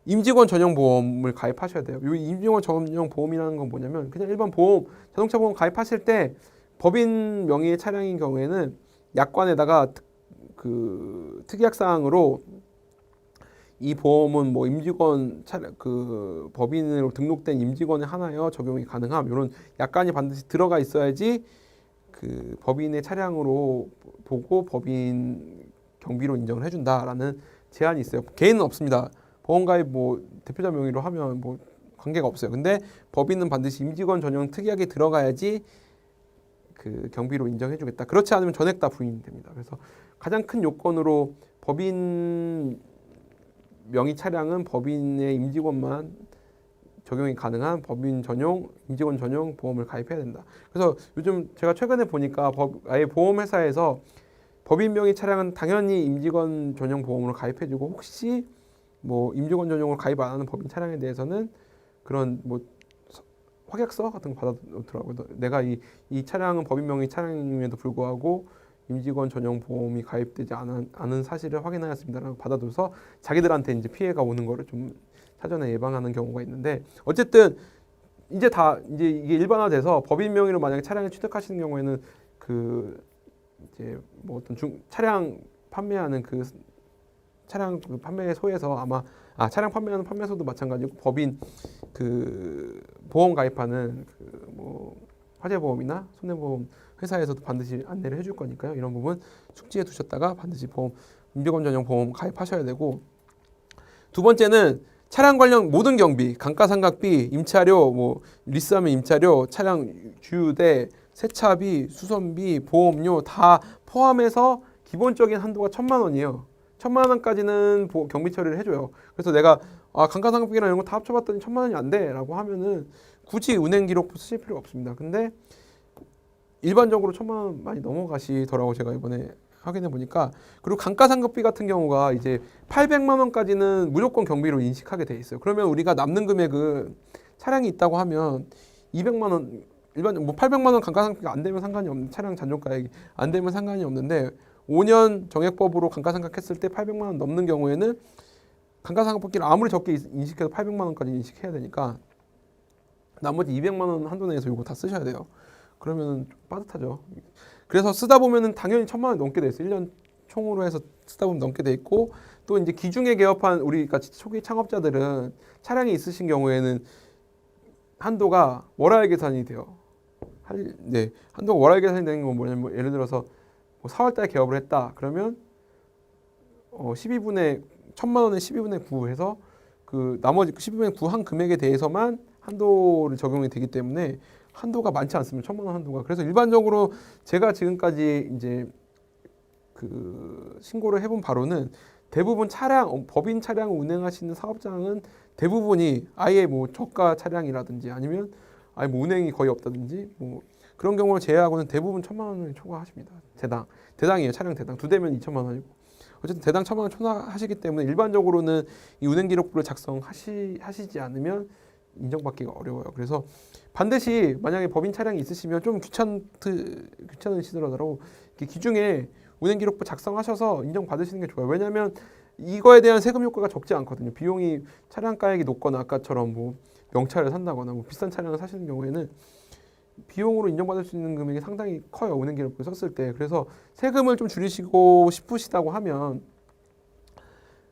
임직원 전용 보험을 가입하셔야 돼요. 이 임직원 전용 보험이라는 건 뭐냐면 그냥 일반 보험, 자동차 보험 가입하실 때 법인 명의의 차량인 경우에는 약관에다가 특약 사항으로 이 보험은 뭐 임직원 법인으로 등록된 임직원에 한하여 적용이 가능함, 이런 약관이 반드시 들어가 있어야지 그 법인의 차량으로 보고 법인 경비로 인정을 해준다라는 제한이 있어요. 개인은 없습니다. 보험가입 대표자 명의로 하면 관계가 없어요. 근데 법인은 반드시 임직원 전용 특약이 들어가야지 그 경비로 인정해주겠다. 그렇지 않으면 전액 다 부인됩니다. 그래서 가장 큰 요건으로 법인 명의 차량은 법인의 임직원만 적용이 가능한 법인 전용, 임직원 전용 보험을 가입해야 된다. 그래서 요즘 제가 최근에 보니까 아예 보험회사에서 법인 명의 차량은 당연히 임직원 전용 보험으로 가입해주고, 혹시 임직원 전용으로 가입 안 하는 법인 차량에 대해서는 그런 확약서 같은 거 받아놓더라고요. 내가 이 차량은 법인 명의 차량임에도 불구하고 임직원 전용 보험이 가입되지 않은 사실을 확인하였습니다라고 받아둬서 자기들한테 이제 피해가 오는 거를 좀 사전에 예방하는 경우가 있는데, 어쨌든 이제 이게 일반화돼서 법인 명의로 만약에 차량을 취득하시는 경우에는 이제 어떤 차량 판매하는 차량 그 판매소에서 아마 차량 판매하는 판매소도 마찬가지고 법인 그 보험 가입하는 그 뭐 화재보험이나 손해보험 회사에서도 반드시 안내를 해줄 거니까요. 이런 부분 숙지해 두셨다가 반드시 보험 임직원 전용 보험 가입하셔야 되고, 두 번째는 차량 관련 모든 경비, 감가상각비, 임차료, 뭐 리스하면 임차료, 차량 주유대, 세차비, 수선비, 보험료 다 포함해서 기본적인 한도가 1,000만 원이에요. 1,000만 원까지는 경비 처리를 해줘요. 그래서 내가 감가상각비나 이런 거 다 합쳐봤더니 1,000만 원이 안 돼라고 하면은 굳이 은행 기록부 쓰실 필요가 없습니다. 근데 일반적으로 1,000만 원 많이 넘어가시더라고, 제가 이번에 확인해 보니까. 그리고 감가상각비 같은 경우가 이제 800만 원까지는 무조건 경비로 인식하게 돼 있어요. 그러면 우리가 남는 금액은 차량이 있다고 하면 200만 원, 일반 뭐 800만 원 감가상각비가 안 되면 상관이 없는, 차량 잔존가액이 안 되면 상관이 없는데 5년 정액법으로 감가상각했을 때 800만 원 넘는 경우에는 감가상각비를 아무리 적게 인식해도 800만 원까지 인식해야 되니까 나머지 200만 원 한도 내에서 이거 다 쓰셔야 돼요. 그러면 좀 빠듯하죠. 그래서 쓰다 보면은 당연히 1,000만 원 넘게 돼 있어요. 1년 총으로 해서 쓰다 보면 넘게 돼 있고, 또 이제 기중에 개업한 우리 같이 초기 창업자들은 차량이 있으신 경우에는 한도가 월할 계산이 돼요. 한도가 월할 계산이 되는 건 뭐냐면, 예를 들어서 뭐 4월달에 개업을 했다. 그러면 12분의 1,000만 원에 12분의 9 해서 그 나머지 12분의 9 한 금액에 대해서만 한도를 적용이 되기 때문에 한도가 많지 않습니다. 1,000만 원 한도가. 그래서 일반적으로 제가 지금까지 이제 그 신고를 해본 바로는 대부분 법인 차량 운행하시는 사업장은 대부분이 아예 뭐 저가 차량이라든지 아니면 아예 뭐 운행이 거의 없다든지 뭐 그런 경우를 제외하고는 대부분 1,000만 원을 초과하십니다. 대당이에요. 차량 대당 2대면 2,000만 원이고, 어쨌든 대당 1,000만 원 초과하시기 때문에 일반적으로는 이 운행 기록부를 작성하시지 않으면 인정받기가 어려워요. 그래서 반드시 만약에 법인 차량이 있으시면 좀 귀찮으시더라도 기중에 운행 기록부 작성하셔서 인정받으시는 게 좋아요. 왜냐하면 이거에 대한 세금 효과가 적지 않거든요. 비용이 차량가액이 높거나 아까처럼 뭐 명차를 산다거나 뭐 비싼 차량을 사시는 경우에는 비용으로 인정받을 수 있는 금액이 상당히 커요. 운행 기록부 썼을 때. 그래서 세금을 좀 줄이시고 싶으시다고 하면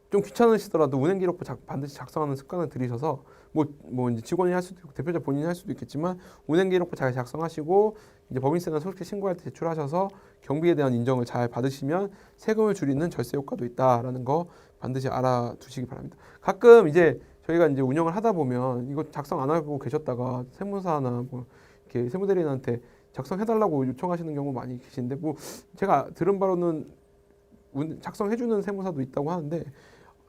좀 귀찮으시더라도 운행 기록부 반드시 작성하는 습관을 들이셔서 뭐 이제 직원이 할 수도 있고 대표자 본인이 할 수도 있겠지만 운행 기록부 잘 작성하시고 이제 법인세나 소득세 신고할 때 제출하셔서 경비에 대한 인정을 잘 받으시면 세금을 줄이는 절세 효과도 있다라는 거 반드시 알아두시기 바랍니다. 가끔 이제 저희가 이제 운영을 하다 보면 이거 작성 안 하고 계셨다가 세무사나 뭐 이렇게 세무대리인한테 작성해달라고 요청하시는 경우 많이 계신데, 뭐 제가 들은 바로는 작성해주는 세무사도 있다고 하는데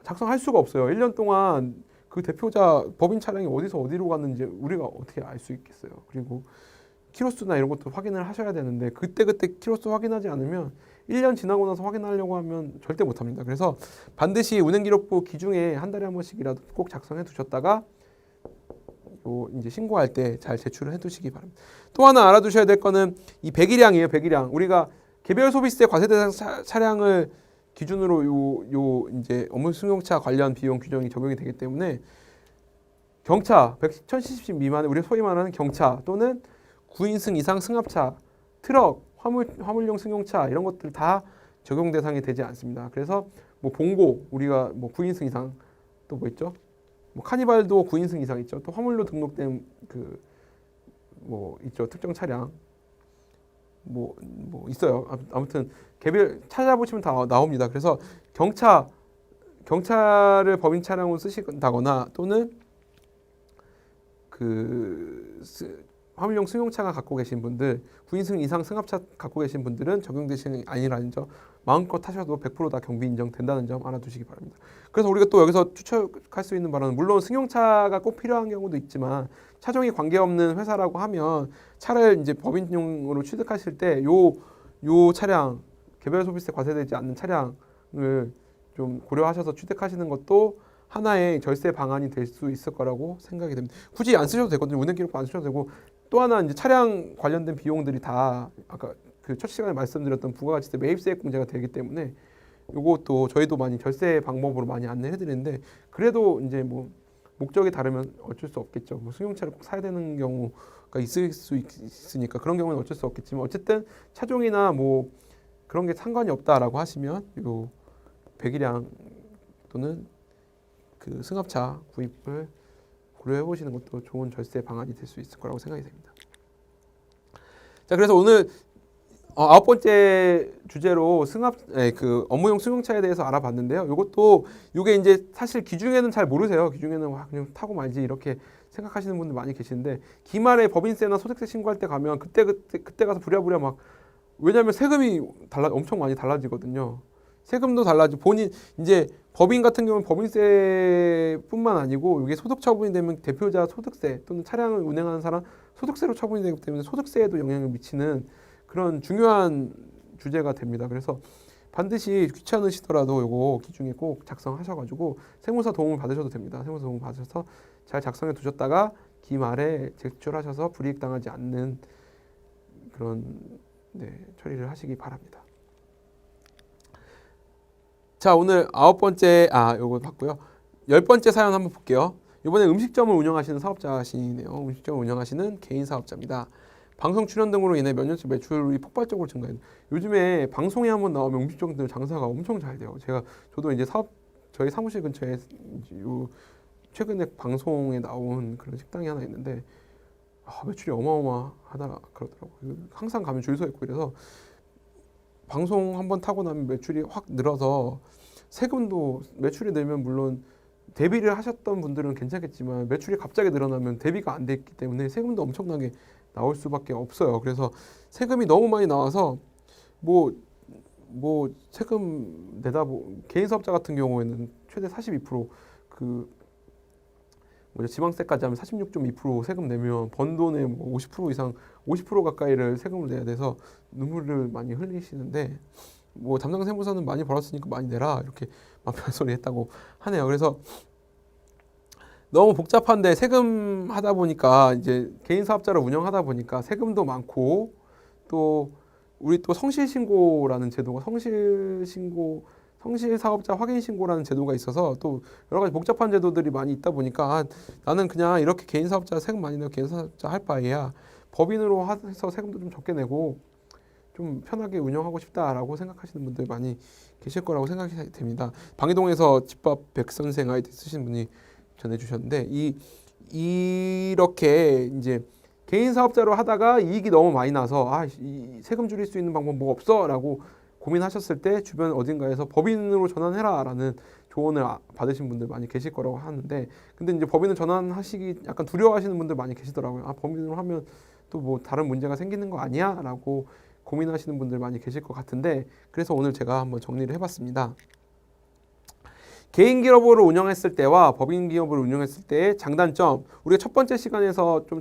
작성할 수가 없어요. 1년 동안 그 대표자 법인 차량이 어디서 어디로 갔는지 우리가 어떻게 알 수 있겠어요. 그리고 키로수나 이런 것도 확인을 하셔야 되는데 그때그때 키로수 확인하지 않으면 1년 지나고 나서 확인하려고 하면 절대 못합니다. 그래서 반드시 운행기록부 기중에 한 달에 한 번씩이라도 꼭 작성해 두셨다가 이제 신고할 때 잘 제출을 해 두시기 바랍니다. 또 하나 알아두셔야 될 거는 이 배기량이에요. 배기량. 우리가 개별 소비세 과세 대상 차량을 기준으로 이제 업무 승용차 관련 비용 규정이 적용이 되기 때문에 경차 1,000cc 미만의 우리 소위 말하는 경차 또는 9인승 이상 승합차, 트럭, 화물용 승용차 이런 것들 다 적용 대상이 되지 않습니다. 그래서 뭐 봉고 우리가 뭐 9인승 이상 또 뭐 있죠? 뭐 카니발도 9인승 이상 있죠. 또 화물로 등록된 그 뭐 있죠. 특정 차량 뭐 있어요. 아무튼 개별 찾아보시면 다 나옵니다. 그래서 경차를 법인 차량으로 쓰신다거나 또는 그 화물용 승용차가 갖고 계신 분들, 9인승 이상 승합차 갖고 계신 분들은 적용되시는 게 아니라는 점, 마음껏 타셔도 100% 다 경비 인정된다는 점 알아두시기 바랍니다. 그래서 우리가 또 여기서 추측할 수 있는 바로는 물론 승용차가 꼭 필요한 경우도 있지만 차종이 관계없는 회사라고 하면 차를 이제 법인용으로 취득하실 때 요 차량 개별 소비세 과세되지 않는 차량을 좀 고려하셔서 취득하시는 것도 하나의 절세 방안이 될 수 있을 거라고 생각이 됩니다. 굳이 안 쓰셔도 되거든요. 운행 기록부 안 쓰셔도 되고, 또 하나 이제 차량 관련된 비용들이 다 아까 그 첫 시간에 말씀드렸던 부가가치세 매입세액 공제가 되기 때문에 요것도 저희도 많이 절세 방법으로 많이 안내해 드리는데, 그래도 이제 뭐 목적이 다르면 어쩔 수 없겠죠. 뭐 승용차를 꼭 사야 되는 경우가 있을 수 있으니까 그런 경우는 어쩔 수 없겠지만 어쨌든 차종이나 뭐 그런 게 상관이 없다라고 하시면 요 배기량 또는 그 승합차 구입을 고려해 보시는 것도 좋은 절세 방안이 될 수 있을 거라고 생각이 됩니다. 자, 그래서 오늘 9번째 주제로 그 업무용 승용차에 대해서 알아봤는데요. 요게 이제 사실 기중에는 잘 모르세요. 기중에는 그냥 타고 말지 이렇게 생각하시는 분들 많이 계시는데, 기말에 법인세나 소득세 신고할 때 가면 그때 가서 부랴부랴 막, 왜냐하면 세금이 엄청 많이 달라지거든요. 세금도 달라지고, 이제 법인 같은 경우는 법인세뿐만 아니고 이게 소득 처분이 되면 대표자 소득세 또는 차량을 운행하는 사람 소득세로 처분이 되기 때문에 소득세에도 영향을 미치는 그런 중요한 주제가 됩니다. 그래서 반드시 귀찮으시더라도 요거 기중에 꼭 작성하셔가지고 세무사 도움을 받으셔도 됩니다. 세무사 도움 받으셔서 잘 작성해 두셨다가 기말에 제출하셔서 불이익 당하지 않는 그런 처리를 하시기 바랍니다. 자, 오늘 9번째 요거 봤고요. 10번째 사연 한번 볼게요. 이번에 음식점을 운영하시는 사업자시네요. 음식점을 운영하시는 개인 사업자입니다. 방송 출연 등으로 인해 몇 년째 매출이 폭발적으로 증가해요. 요즘에 방송에 한번 나오면 음식점들 장사가 엄청 잘 돼요. 저도 이제 저희 사무실 근처에 최근에 방송에 나온 그런 식당이 하나 있는데 매출이 어마어마하다 그러더라고요. 항상 가면 줄 서 있고 이래서 방송 한번 타고 나면 매출이 확 늘어서 세금도 매출이 늘면 물론 대비를 하셨던 분들은 괜찮겠지만 매출이 갑자기 늘어나면 대비가 안 됐기 때문에 세금도 엄청나게 나올 수밖에 없어요. 그래서 세금이 너무 많이 나와서 뭐 세금 개인 사업자 같은 경우에는 최대 42% 지방세까지 하면 46.2% 세금 내면 번 돈의 50% 이상 50% 가까이를 세금을 내야 돼서 눈물을 많이 흘리시는데, 담당 세무사는 많이 벌었으니까 많이 내라 이렇게 별소리 했다고 하네요. 그래서 너무 복잡한데 세금 하다 보니까 이제 개인 사업자를 운영하다 보니까 세금도 많고, 또 우리 또 성실신고라는 제도가 성실사업자 확인신고라는 제도가 있어서 또 여러 가지 복잡한 제도들이 많이 있다 보니까 나는 그냥 이렇게 개인 사업자 세금 많이 내고 개인 사업자 할 바에야 법인으로 해서 세금도 좀 적게 내고 좀 편하게 운영하고 싶다라고 생각하시는 분들 많이 계실 거라고 생각이 됩니다. 방이동에서 집밥 백선생 아이디 쓰신 분이 전해주셨는데, 이렇게 이제 개인 사업자로 하다가 이익이 너무 많이 나서 이 세금 줄일 수 있는 방법 뭐 없어? 라고 고민하셨을 때 주변 어딘가에서 법인으로 전환해라 라는 조언을 받으신 분들 많이 계실 거라고 하는데, 근데 이제 법인을 전환하시기 약간 두려워하시는 분들 많이 계시더라고요. 법인으로 하면 또 다른 문제가 생기는 거 아니야? 라고 고민하시는 분들 많이 계실 것 같은데, 그래서 오늘 제가 한번 정리를 해봤습니다. 개인 기업으로 운영했을 때와 법인 기업으로 운영했을 때의 장단점, 우리가 첫 번째 시간에서 좀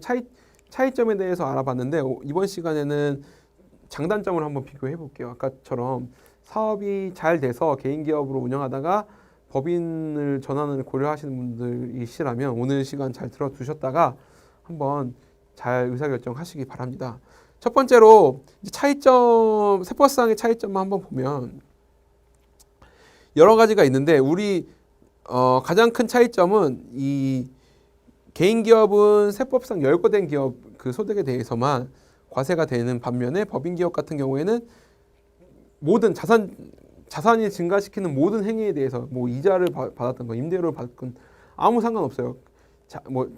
차이점에 대해서 알아봤는데, 이번 시간에는 장단점을 한번 비교해 볼게요. 아까처럼 사업이 잘 돼서 개인 기업으로 운영하다가 법인을 전환을 고려하시는 분들이시라면 오늘 시간 잘 들어두셨다가 한번 잘 의사결정하시기 바랍니다. 첫 번째로 세법상의 차이점만 한번 보면 여러 가지가 있는데, 우리 가장 큰 차이점은 이 개인 기업은 세법상 열거된 기업 그 소득에 대해서만 과세가 되는 반면에 법인 기업 같은 경우에는 모든 자산이 증가시키는 모든 행위에 대해서 이자를 받았던 거, 임대료를 받건 아무 상관없어요.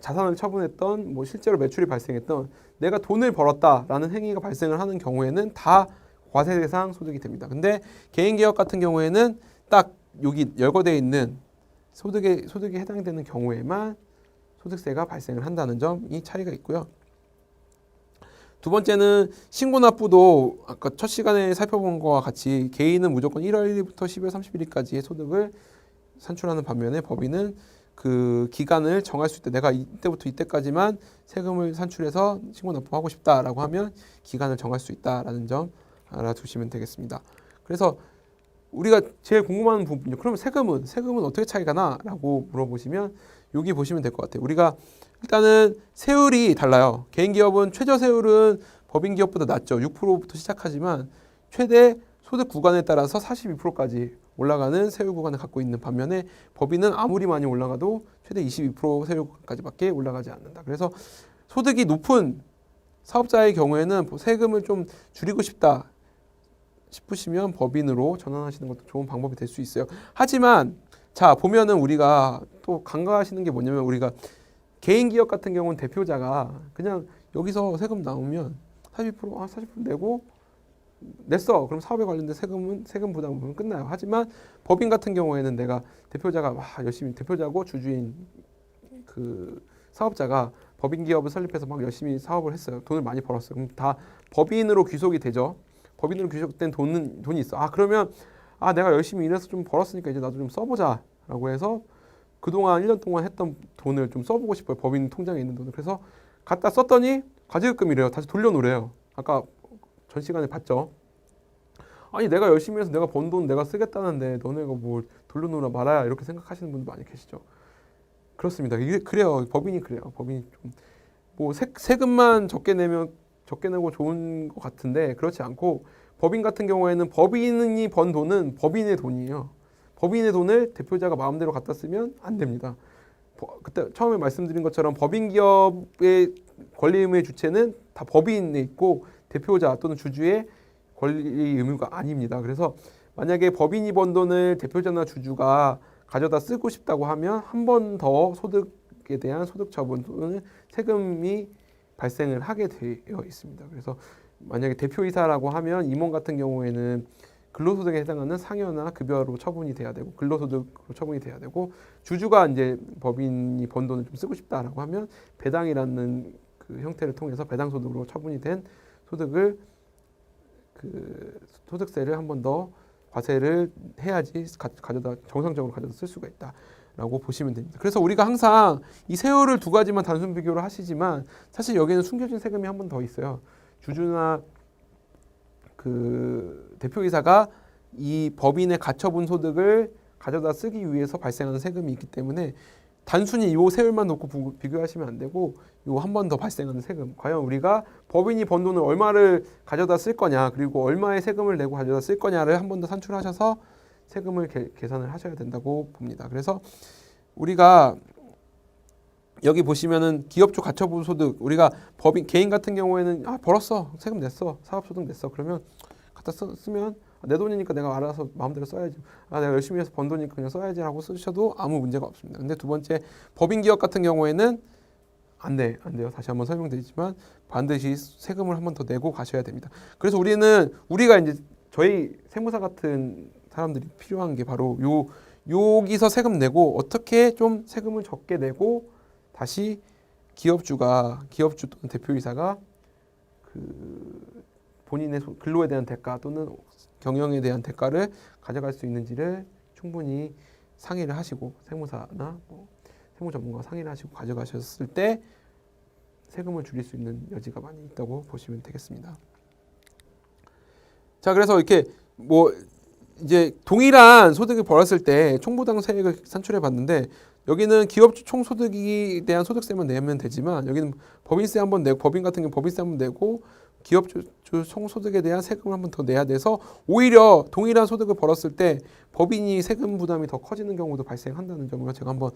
자산을 처분했던 실제로 매출이 발생했던 내가 돈을 벌었다라는 행위가 발생을 하는 경우에는 다 과세 대상 소득이 됩니다. 근데 개인 기업 같은 경우에는 딱 여기 열거되어 있는 소득에 해당되는 경우에만 소득세가 발생을 한다는 점이 차이가 있고요. 두 번째는 신고납부도 아까 첫 시간에 살펴본 것과 같이 개인은 무조건 1월 1일부터 12월 31일까지의 소득을 산출하는 반면에 법인은 그 기간을 정할 수 있다. 내가 이때부터 이때까지만 세금을 산출해서 신고납부하고 싶다라고 하면 기간을 정할 수 있다라는 점 알아두시면 되겠습니다. 그래서 우리가 제일 궁금한 부분이요. 그러면 세금은 어떻게 차이가 나라고 물어보시면 여기 보시면 될 것 같아요. 우리가 일단은 세율이 달라요. 개인 기업은 최저 세율은 법인 기업보다 낮죠. 6%부터 시작하지만 최대 소득 구간에 따라서 42%까지 올라가는 세율 구간을 갖고 있는 반면에 법인은 아무리 많이 올라가도 최대 22% 세율 구간까지밖에 올라가지 않는다. 그래서 소득이 높은 사업자의 경우에는 세금을 좀 줄이고 싶다. 싶으시면 법인으로 전환하시는 것도 좋은 방법이 될 수 있어요. 하지만 자 보면은 우리가 또 간과하시는 게 뭐냐면 우리가 개인 기업 같은 경우는 대표자가 그냥 여기서 세금 나오면 40% 내고 냈어. 그럼 사업에 관련된 세금 부담은 끝나요. 하지만 법인 같은 경우에는 내가 대표자가 열심히 대표자고 주주인 그 사업자가 법인 기업을 설립해서 막 열심히 사업을 했어요. 돈을 많이 벌었어요. 그럼 다 법인으로 귀속이 되죠. 법인으로 귀속된 돈이 있어. 그러면 내가 열심히 일해서 좀 벌었으니까 이제 나도 좀 써보자라고 해서 그동안 1년 동안 했던 돈을 좀 써보고 싶어요. 법인 통장에 있는 돈을. 그래서 갖다 썼더니 과징금이래요. 다시 돌려놓으래요. 아까 전 시간에 봤죠. 아니 내가 열심히 해서 내가 번 돈 내가 쓰겠다는데 너네가 뭘 돌려놓으라 말아야 이렇게 생각하시는 분들 많이 계시죠. 그렇습니다. 이게 그래요. 법인이 그래요. 법인이 좀 뭐 세금만 적게 내고 좋은 것 같은데 그렇지 않고 법인 같은 경우에는 법인이 번 돈은 법인의 돈이에요. 법인의 돈을 대표자가 마음대로 갖다 쓰면 안 됩니다. 그때 처음에 말씀드린 것처럼 법인 기업의 권리 의무의 주체는 다 법인에 있고 대표자 또는 주주의 권리 의무가 아닙니다. 그래서 만약에 법인이 번 돈을 대표자나 주주가 가져다 쓰고 싶다고 하면 한 번 더 소득에 대한 소득 처분 또는 세금이 발생을 하게 되어 있습니다. 그래서 만약에 대표이사라고 하면 임원 같은 경우에는 근로소득에 해당하는 상여나 급여로 처분이 돼야 되고 근로소득으로 처분이 돼야 되고 주주가 이제 법인이 번 돈을 좀 쓰고 싶다라고 하면 배당이라는 그 형태를 통해서 배당소득으로 처분이 된 소득을 그 소득세를 한 번 더 과세를 해야지 정상적으로 가져다 쓸 수가 있다라고 보시면 됩니다. 그래서 우리가 항상 이 세율을 두 가지만 단순 비교를 하시지만 사실 여기에는 숨겨진 세금이 한 번 더 있어요. 주주나 그 대표이사가 이 법인의 가처분 소득을 가져다 쓰기 위해서 발생하는 세금이 있기 때문에 단순히 이 세율만 놓고 비교하시면 안 되고 요 한 번 더 발생하는 세금 과연 우리가 법인이 번 돈을 얼마를 가져다 쓸 거냐 그리고 얼마의 세금을 내고 가져다 쓸 거냐를 한 번 더 산출하셔서 세금을 계산을 하셔야 된다고 봅니다. 그래서 우리가 여기 보시면은 기업주 가처분 소득 우리가 법인 개인 같은 경우에는 벌었어 세금 냈어 사업소득 냈어 그러면 갖다 쓰면 내 돈이니까 내가 알아서 마음대로 써야지 내가 열심히 해서 번 돈이니까 그냥 써야지 하고 쓰셔도 아무 문제가 없습니다. 근데 두 번째 법인 기업 같은 경우에는 안 돼요. 다시 한번 설명드리지만 반드시 세금을 한 번 더 내고 가셔야 됩니다. 그래서 우리가 이제 저희 세무사 같은 사람들이 필요한 게 바로 여기서 세금 내고 어떻게 좀 세금을 적게 내고 다시 기업주 또는 대표이사가 그 본인의 근로에 대한 대가 또는 경영에 대한 대가를 가져갈 수 있는지를 충분히 상의를 하시고 세무사나 세무 전문가와 상의를 하시고 가져가셨을 때 세금을 줄일 수 있는 여지가 많이 있다고 보시면 되겠습니다. 자, 그래서 이렇게 이제 동일한 소득을 벌었을 때 총부당 세액을 산출해 봤는데 여기는 기업주 총소득에 대한 소득세만 내면 되지만 여기는 법인세 한번 내고 법인 같은 경우 법인세 한번 내고 기업주 총소득에 대한 세금을 한번 더 내야 돼서 오히려 동일한 소득을 벌었을 때 법인이 세금 부담이 더 커지는 경우도 발생한다는 점을 제가 한번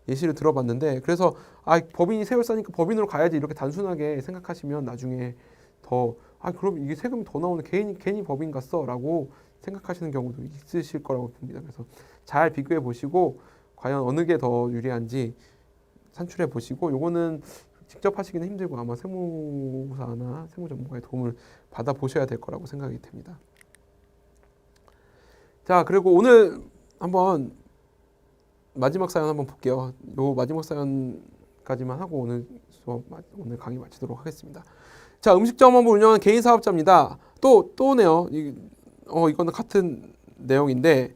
예시를 들어봤는데 그래서 법인이 세율 싸니까 법인으로 가야지 이렇게 단순하게 생각하시면 나중에 더 그럼 이게 세금이 더 나오는 괜히 법인 갔어라고 생각하시는 경우도 있으실 거라고 봅니다. 그래서 잘 비교해 보시고 과연 어느 게 더 유리한지 산출해 보시고 요거는 직접 하시기는 힘들고 아마 세무사나 세무 전문가의 도움을 받아 보셔야 될 거라고 생각이 됩니다. 자, 그리고 오늘 한번 마지막 사연 한번 볼게요. 요 마지막 사연까지만 하고 오늘 강의 마치도록 하겠습니다. 자, 음식점업을 운영하는 개인 사업자입니다. 또네요. 이거는 같은 내용인데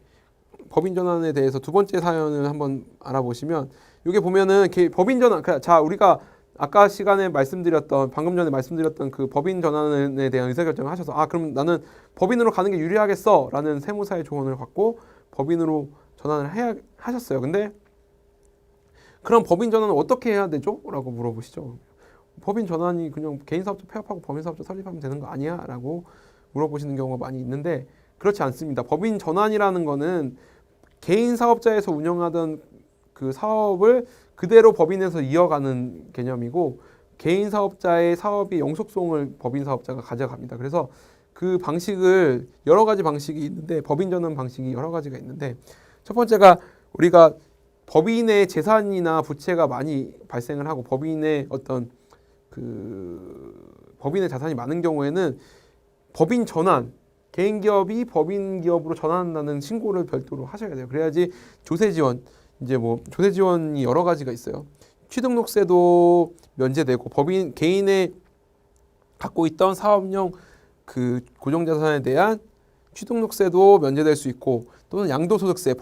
법인 전환에 대해서 두 번째 사연을 한번 알아보시면 여기 보면은 법인 전환 자 우리가 아까 시간에 방금 전에 말씀드렸던 그 법인 전환에 대한 의사결정을 하셔서 그럼 나는 법인으로 가는 게 유리하겠어 라는 세무사의 조언을 받고 법인으로 전환을 하셨어요. 근데 그럼 법인 전환은 어떻게 해야 되죠? 라고 물어보시죠. 법인 전환이 그냥 개인 사업자 폐업하고 법인 사업자 설립하면 되는 거 아니야? 라고 물어보시는 경우가 많이 있는데 그렇지 않습니다. 법인 전환이라는 거는 개인 사업자에서 운영하던 그 사업을 그대로 법인에서 이어가는 개념이고 개인 사업자의 사업의 영속성을 법인 사업자가 가져갑니다. 그래서 그 방식을 여러 가지 방식이 있는데 법인 전환 방식이 여러 가지가 있는데 첫 번째가 우리가 법인의 재산이나 부채가 많이 발생을 하고 법인의 어떤 법인의 자산이 많은 경우에는 법인 전환 개인 기업이 법인 기업으로 전환한다는 신고를 별도로 하셔야 돼요. 그래야지 조세 지원 이제 뭐 조세 지원이 여러 가지가 있어요. 취등록세도 면제되고 법인 개인의 갖고 있던 사업용 고정자산에 대한 취등록세도 면제될 수 있고 또는 양도소득세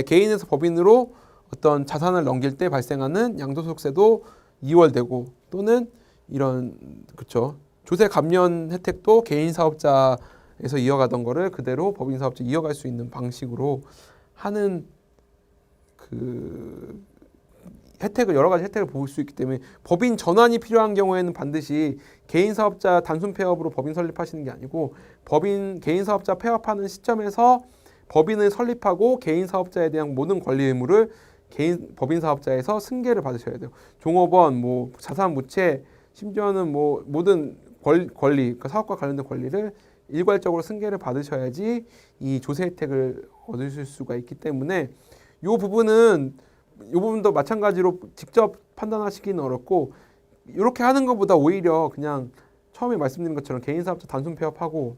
개인에서 법인으로 어떤 자산을 넘길 때 발생하는 양도소득세도 이월되고 또는 이런 그렇죠 조세 감면 혜택도 개인 사업자에서 이어가던 거를 그대로 법인 사업자 이어갈 수 있는 방식으로 하는 여러 가지 혜택을 볼 수 있기 때문에 법인 전환이 필요한 경우에는 반드시 개인 사업자 단순 폐업으로 법인 설립하시는 게 아니고 개인 사업자 폐업하는 시점에서 법인을 설립하고 개인 사업자에 대한 모든 권리 의무를 법인 사업자에서 승계를 받으셔야 돼요. 종업원, 자산 무채, 심지어는 모든 권리, 그러니까 사업과 관련된 권리를 일괄적으로 승계를 받으셔야지 이 조세 혜택을 얻으실 수가 있기 때문에 이 부분도 마찬가지로 직접 판단하시기는 어렵고 이렇게 하는 것보다 오히려 그냥 처음에 말씀드린 것처럼 개인 사업자 단순 폐업하고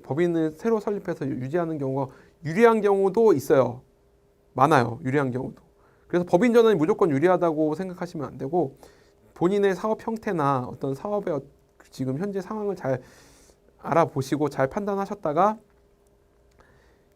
법인을 새로 설립해서 유지하는 경우가 유리한 경우도 있어요. 많아요. 유리한 경우도. 그래서 법인 전환이 무조건 유리하다고 생각하시면 안 되고 본인의 사업 형태나 어떤 사업의 지금 현재 상황을 잘 알아보시고 잘 판단하셨다가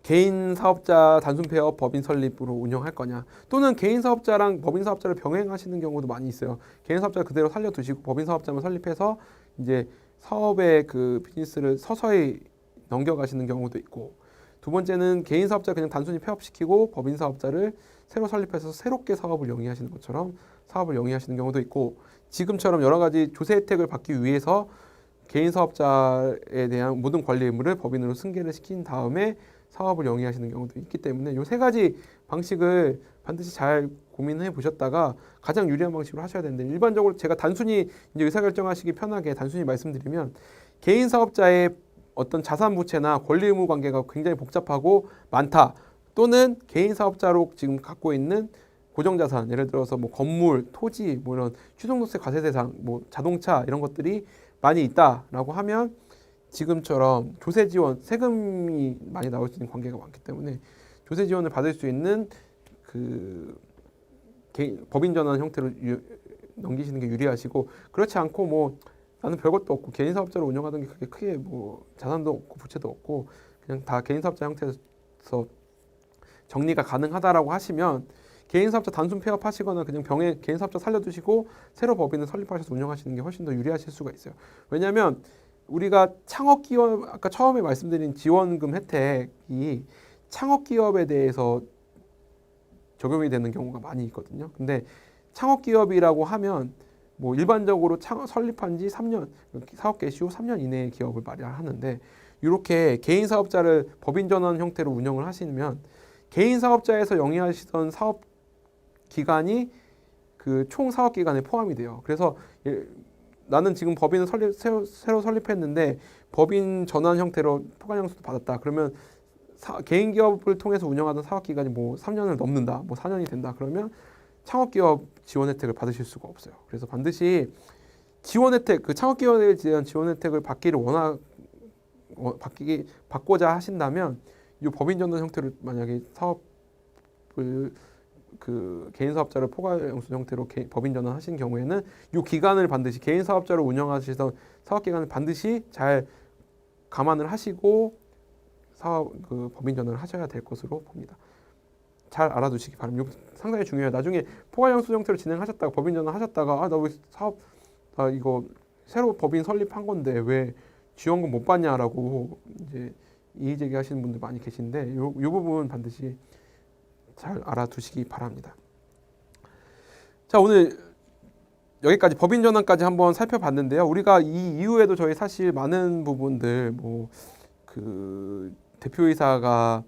개인 사업자 단순 폐업 법인 설립으로 운영할 거냐 또는 개인 사업자랑 법인 사업자를 병행하시는 경우도 많이 있어요. 개인 사업자 그대로 살려두시고 법인 사업자만 설립해서 이제 사업의 비즈니스를 서서히 넘겨가시는 경우도 있고 두 번째는 개인 사업자 그냥 단순히 폐업시키고 법인 사업자를 새로 설립해서 새롭게 사업을 영위하시는 것처럼 사업을 영위하시는 경우도 있고 지금처럼 여러 가지 조세 혜택을 받기 위해서 개인 사업자에 대한 모든 관리 의무를 법인으로 승계를 시킨 다음에 사업을 영위하시는 경우도 있기 때문에 이 세 가지 방식을 반드시 잘 고민해 보셨다가 가장 유리한 방식으로 하셔야 되는데 일반적으로 제가 단순히 이제 의사결정하시기 편하게 단순히 말씀드리면 개인 사업자의 어떤 자산 부채나 권리 의무 관계가 굉장히 복잡하고 많다 또는 개인 사업자로 지금 갖고 있는 고정자산 예를 들어서 건물, 토지 이런 취등록세 과세 대상 자동차 이런 것들이 많이 있다라고 하면 지금처럼 조세 지원, 세금이 많이 나올 수 있는 관계가 많기 때문에 조세 지원을 받을 수 있는 법인 전환 형태로 넘기시는 게 유리하시고 그렇지 않고 나는 별것도 없고 개인 사업자로 운영하던 게 그렇게 크게 자산도 없고 부채도 없고 그냥 다 개인 사업자 형태에서 정리가 가능하다라고 하시면 개인 사업자 단순 폐업하시거나 그냥 개인 사업자 살려두시고 새로 법인을 설립하셔서 운영하시는 게 훨씬 더 유리하실 수가 있어요. 왜냐하면 우리가 창업기업 아까 처음에 말씀드린 지원금 혜택이 창업기업에 대해서 적용이 되는 경우가 많이 있거든요. 근데 창업기업이라고 하면 일반적으로 설립한 지 3년, 사업 개시 후 3년 이내의 기업을 말하는데 이렇게 개인 사업자를 법인 전환 형태로 운영을 하시면 개인 사업자에서 영위하시던 사업 기간이 총 사업 기간에 포함이 돼요. 그래서 나는 지금 법인을 새로 설립했는데 법인 전환 형태로 포괄영수도 받았다. 그러면 개인 기업을 통해서 운영하던 사업 기간이 3년을 넘는다. 4년이 된다. 그러면 창업기업 지원 혜택을 받으실 수가 없어요. 그래서 반드시 지원 혜택, 창업기업에 대한 지원 혜택을 받고자 하신다면 이 법인 전환 형태로 만약에 사업을 개인 사업자를 포괄영수 형태로 법인 전환 하신 경우에는 이 기간을 반드시 개인 사업자로 운영하시던 사업 기간을 반드시 잘 감안을 하시고 법인 전환을 하셔야 될 것으로 봅니다. 잘 알아두시기 바랍니다. 이거 상당히 중요해요. 나중에 포괄영수 형태로 진행하셨다가 법인 전환 하셨다가 나 왜 이거 새로 법인 설립한 건데 왜 지원금 못 받냐라고 이제 이의 제기하시는 분들 많이 계신데 이 부분 반드시 잘 알아두시기 바랍니다. 자, 오늘 여기까지 법인 전환까지 한번 살펴봤는데요. 우리가 이 이후에도 저희 사실 많은 부분들 대표이사가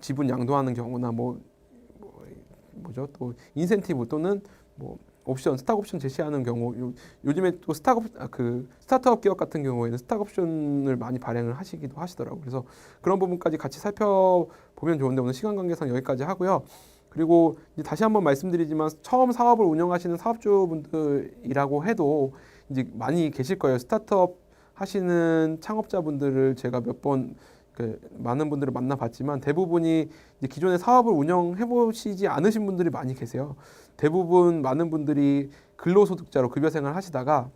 지분 양도하는 경우나 또 인센티브 또는 옵션, 스탁 옵션 제시하는 경우 요즘에 또 스타트업 기업 같은 경우에는 스탁 옵션을 많이 발행을 하시기도 하시더라고요. 그래서 그런 부분까지 같이 살펴보면 좋은데 오늘 시간 관계상 여기까지 하고요. 그리고 이제 다시 한번 말씀드리지만 처음 사업을 운영하시는 사업주분들이라고 해도 이제 많이 계실 거예요. 스타트업 하시는 창업자분들을 제가 몇 번 많은 분들을 만나봤지만 대부분이 이제 기존에 사업을 운영해 보시지 않으신 분들이 많이 계세요. 대부분 많은 분들이 근로소득자로 급여 생활을 하시다가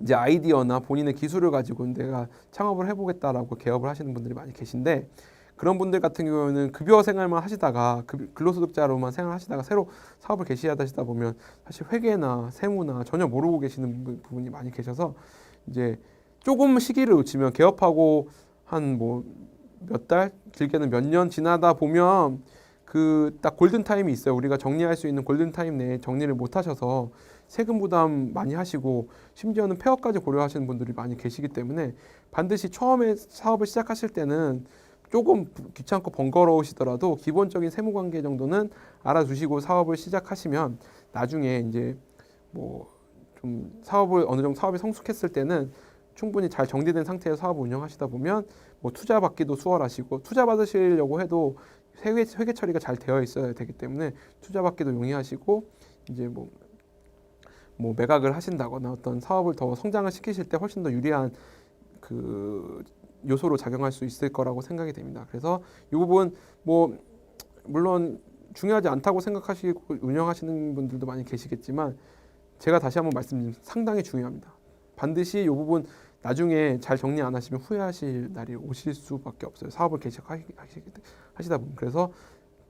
이제 아이디어나 본인의 기술을 가지고 내가 창업을 해보겠다라고 개업을 하시는 분들이 많이 계신데 그런 분들 같은 경우는 급여 생활만 하시다가 근로소득자로만 생활하시다가 새로 사업을 개시하다 보면 사실 회계나 세무나 전혀 모르고 계시는 부분이 많이 계셔서 이제 조금 시기를 놓치면 개업하고 한 뭐 몇 달, 길게는 몇 년 지나다 보면 그 딱 골든 타임이 있어요. 우리가 정리할 수 있는 골든 타임 내에 정리를 못 하셔서 세금 부담 많이 하시고 심지어는 폐업까지 고려하시는 분들이 많이 계시기 때문에 반드시 처음에 사업을 시작하실 때는 조금 귀찮고 번거로우시더라도 기본적인 세무 관계 정도는 알아두시고 사업을 시작하시면 나중에 이제 뭐 좀 사업을 어느 정도 사업이 성숙했을 때는 충분히 잘 정리된 상태에서 사업을 운영하시다 보면 뭐 투자 받기도 수월하시고 투자 받으시려고 해도 회계 처리가 잘 되어 있어야 되기 때문에 투자 받기도 용이하시고 이제 뭐 매각을 하신다거나 어떤 사업을 더 성장을 시키실 때 훨씬 더 유리한 그 요소로 작용할 수 있을 거라고 생각이 됩니다. 그래서 이 부분 뭐 물론 중요하지 않다고 생각하시고 운영하시는 분들도 많이 계시겠지만 제가 다시 한번 말씀드리면 상당히 중요합니다. 반드시 이 부분 나중에 잘 정리 안 하시면 후회하실 날이 오실 수밖에 없어요. 사업을 하시다 보면. 그래서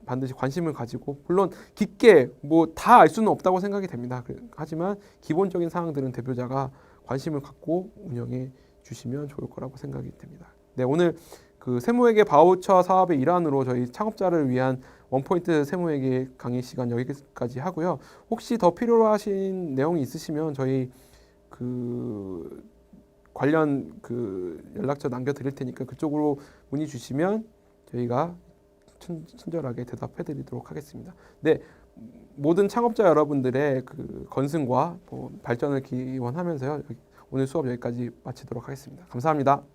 반드시 관심을 가지고 물론 깊게 뭐 다 알 수는 없다고 생각이 됩니다. 하지만 기본적인 사항들은 대표자가 관심을 갖고 운영해 주시면 좋을 거라고 생각이 됩니다. 네, 오늘 그 세무회계 바우처 사업의 일환으로 저희 창업자를 위한 원포인트 세무회계 강의 시간 여기까지 하고요. 혹시 더 필요하신 내용이 있으시면 저희 그 관련 그 연락처 남겨드릴 테니까 그쪽으로 문의 주시면 저희가 친절하게 대답해드리도록 하겠습니다. 네, 모든 창업자 여러분들의 그 건승과 발전을 기원하면서요. 오늘 수업 여기까지 마치도록 하겠습니다. 감사합니다.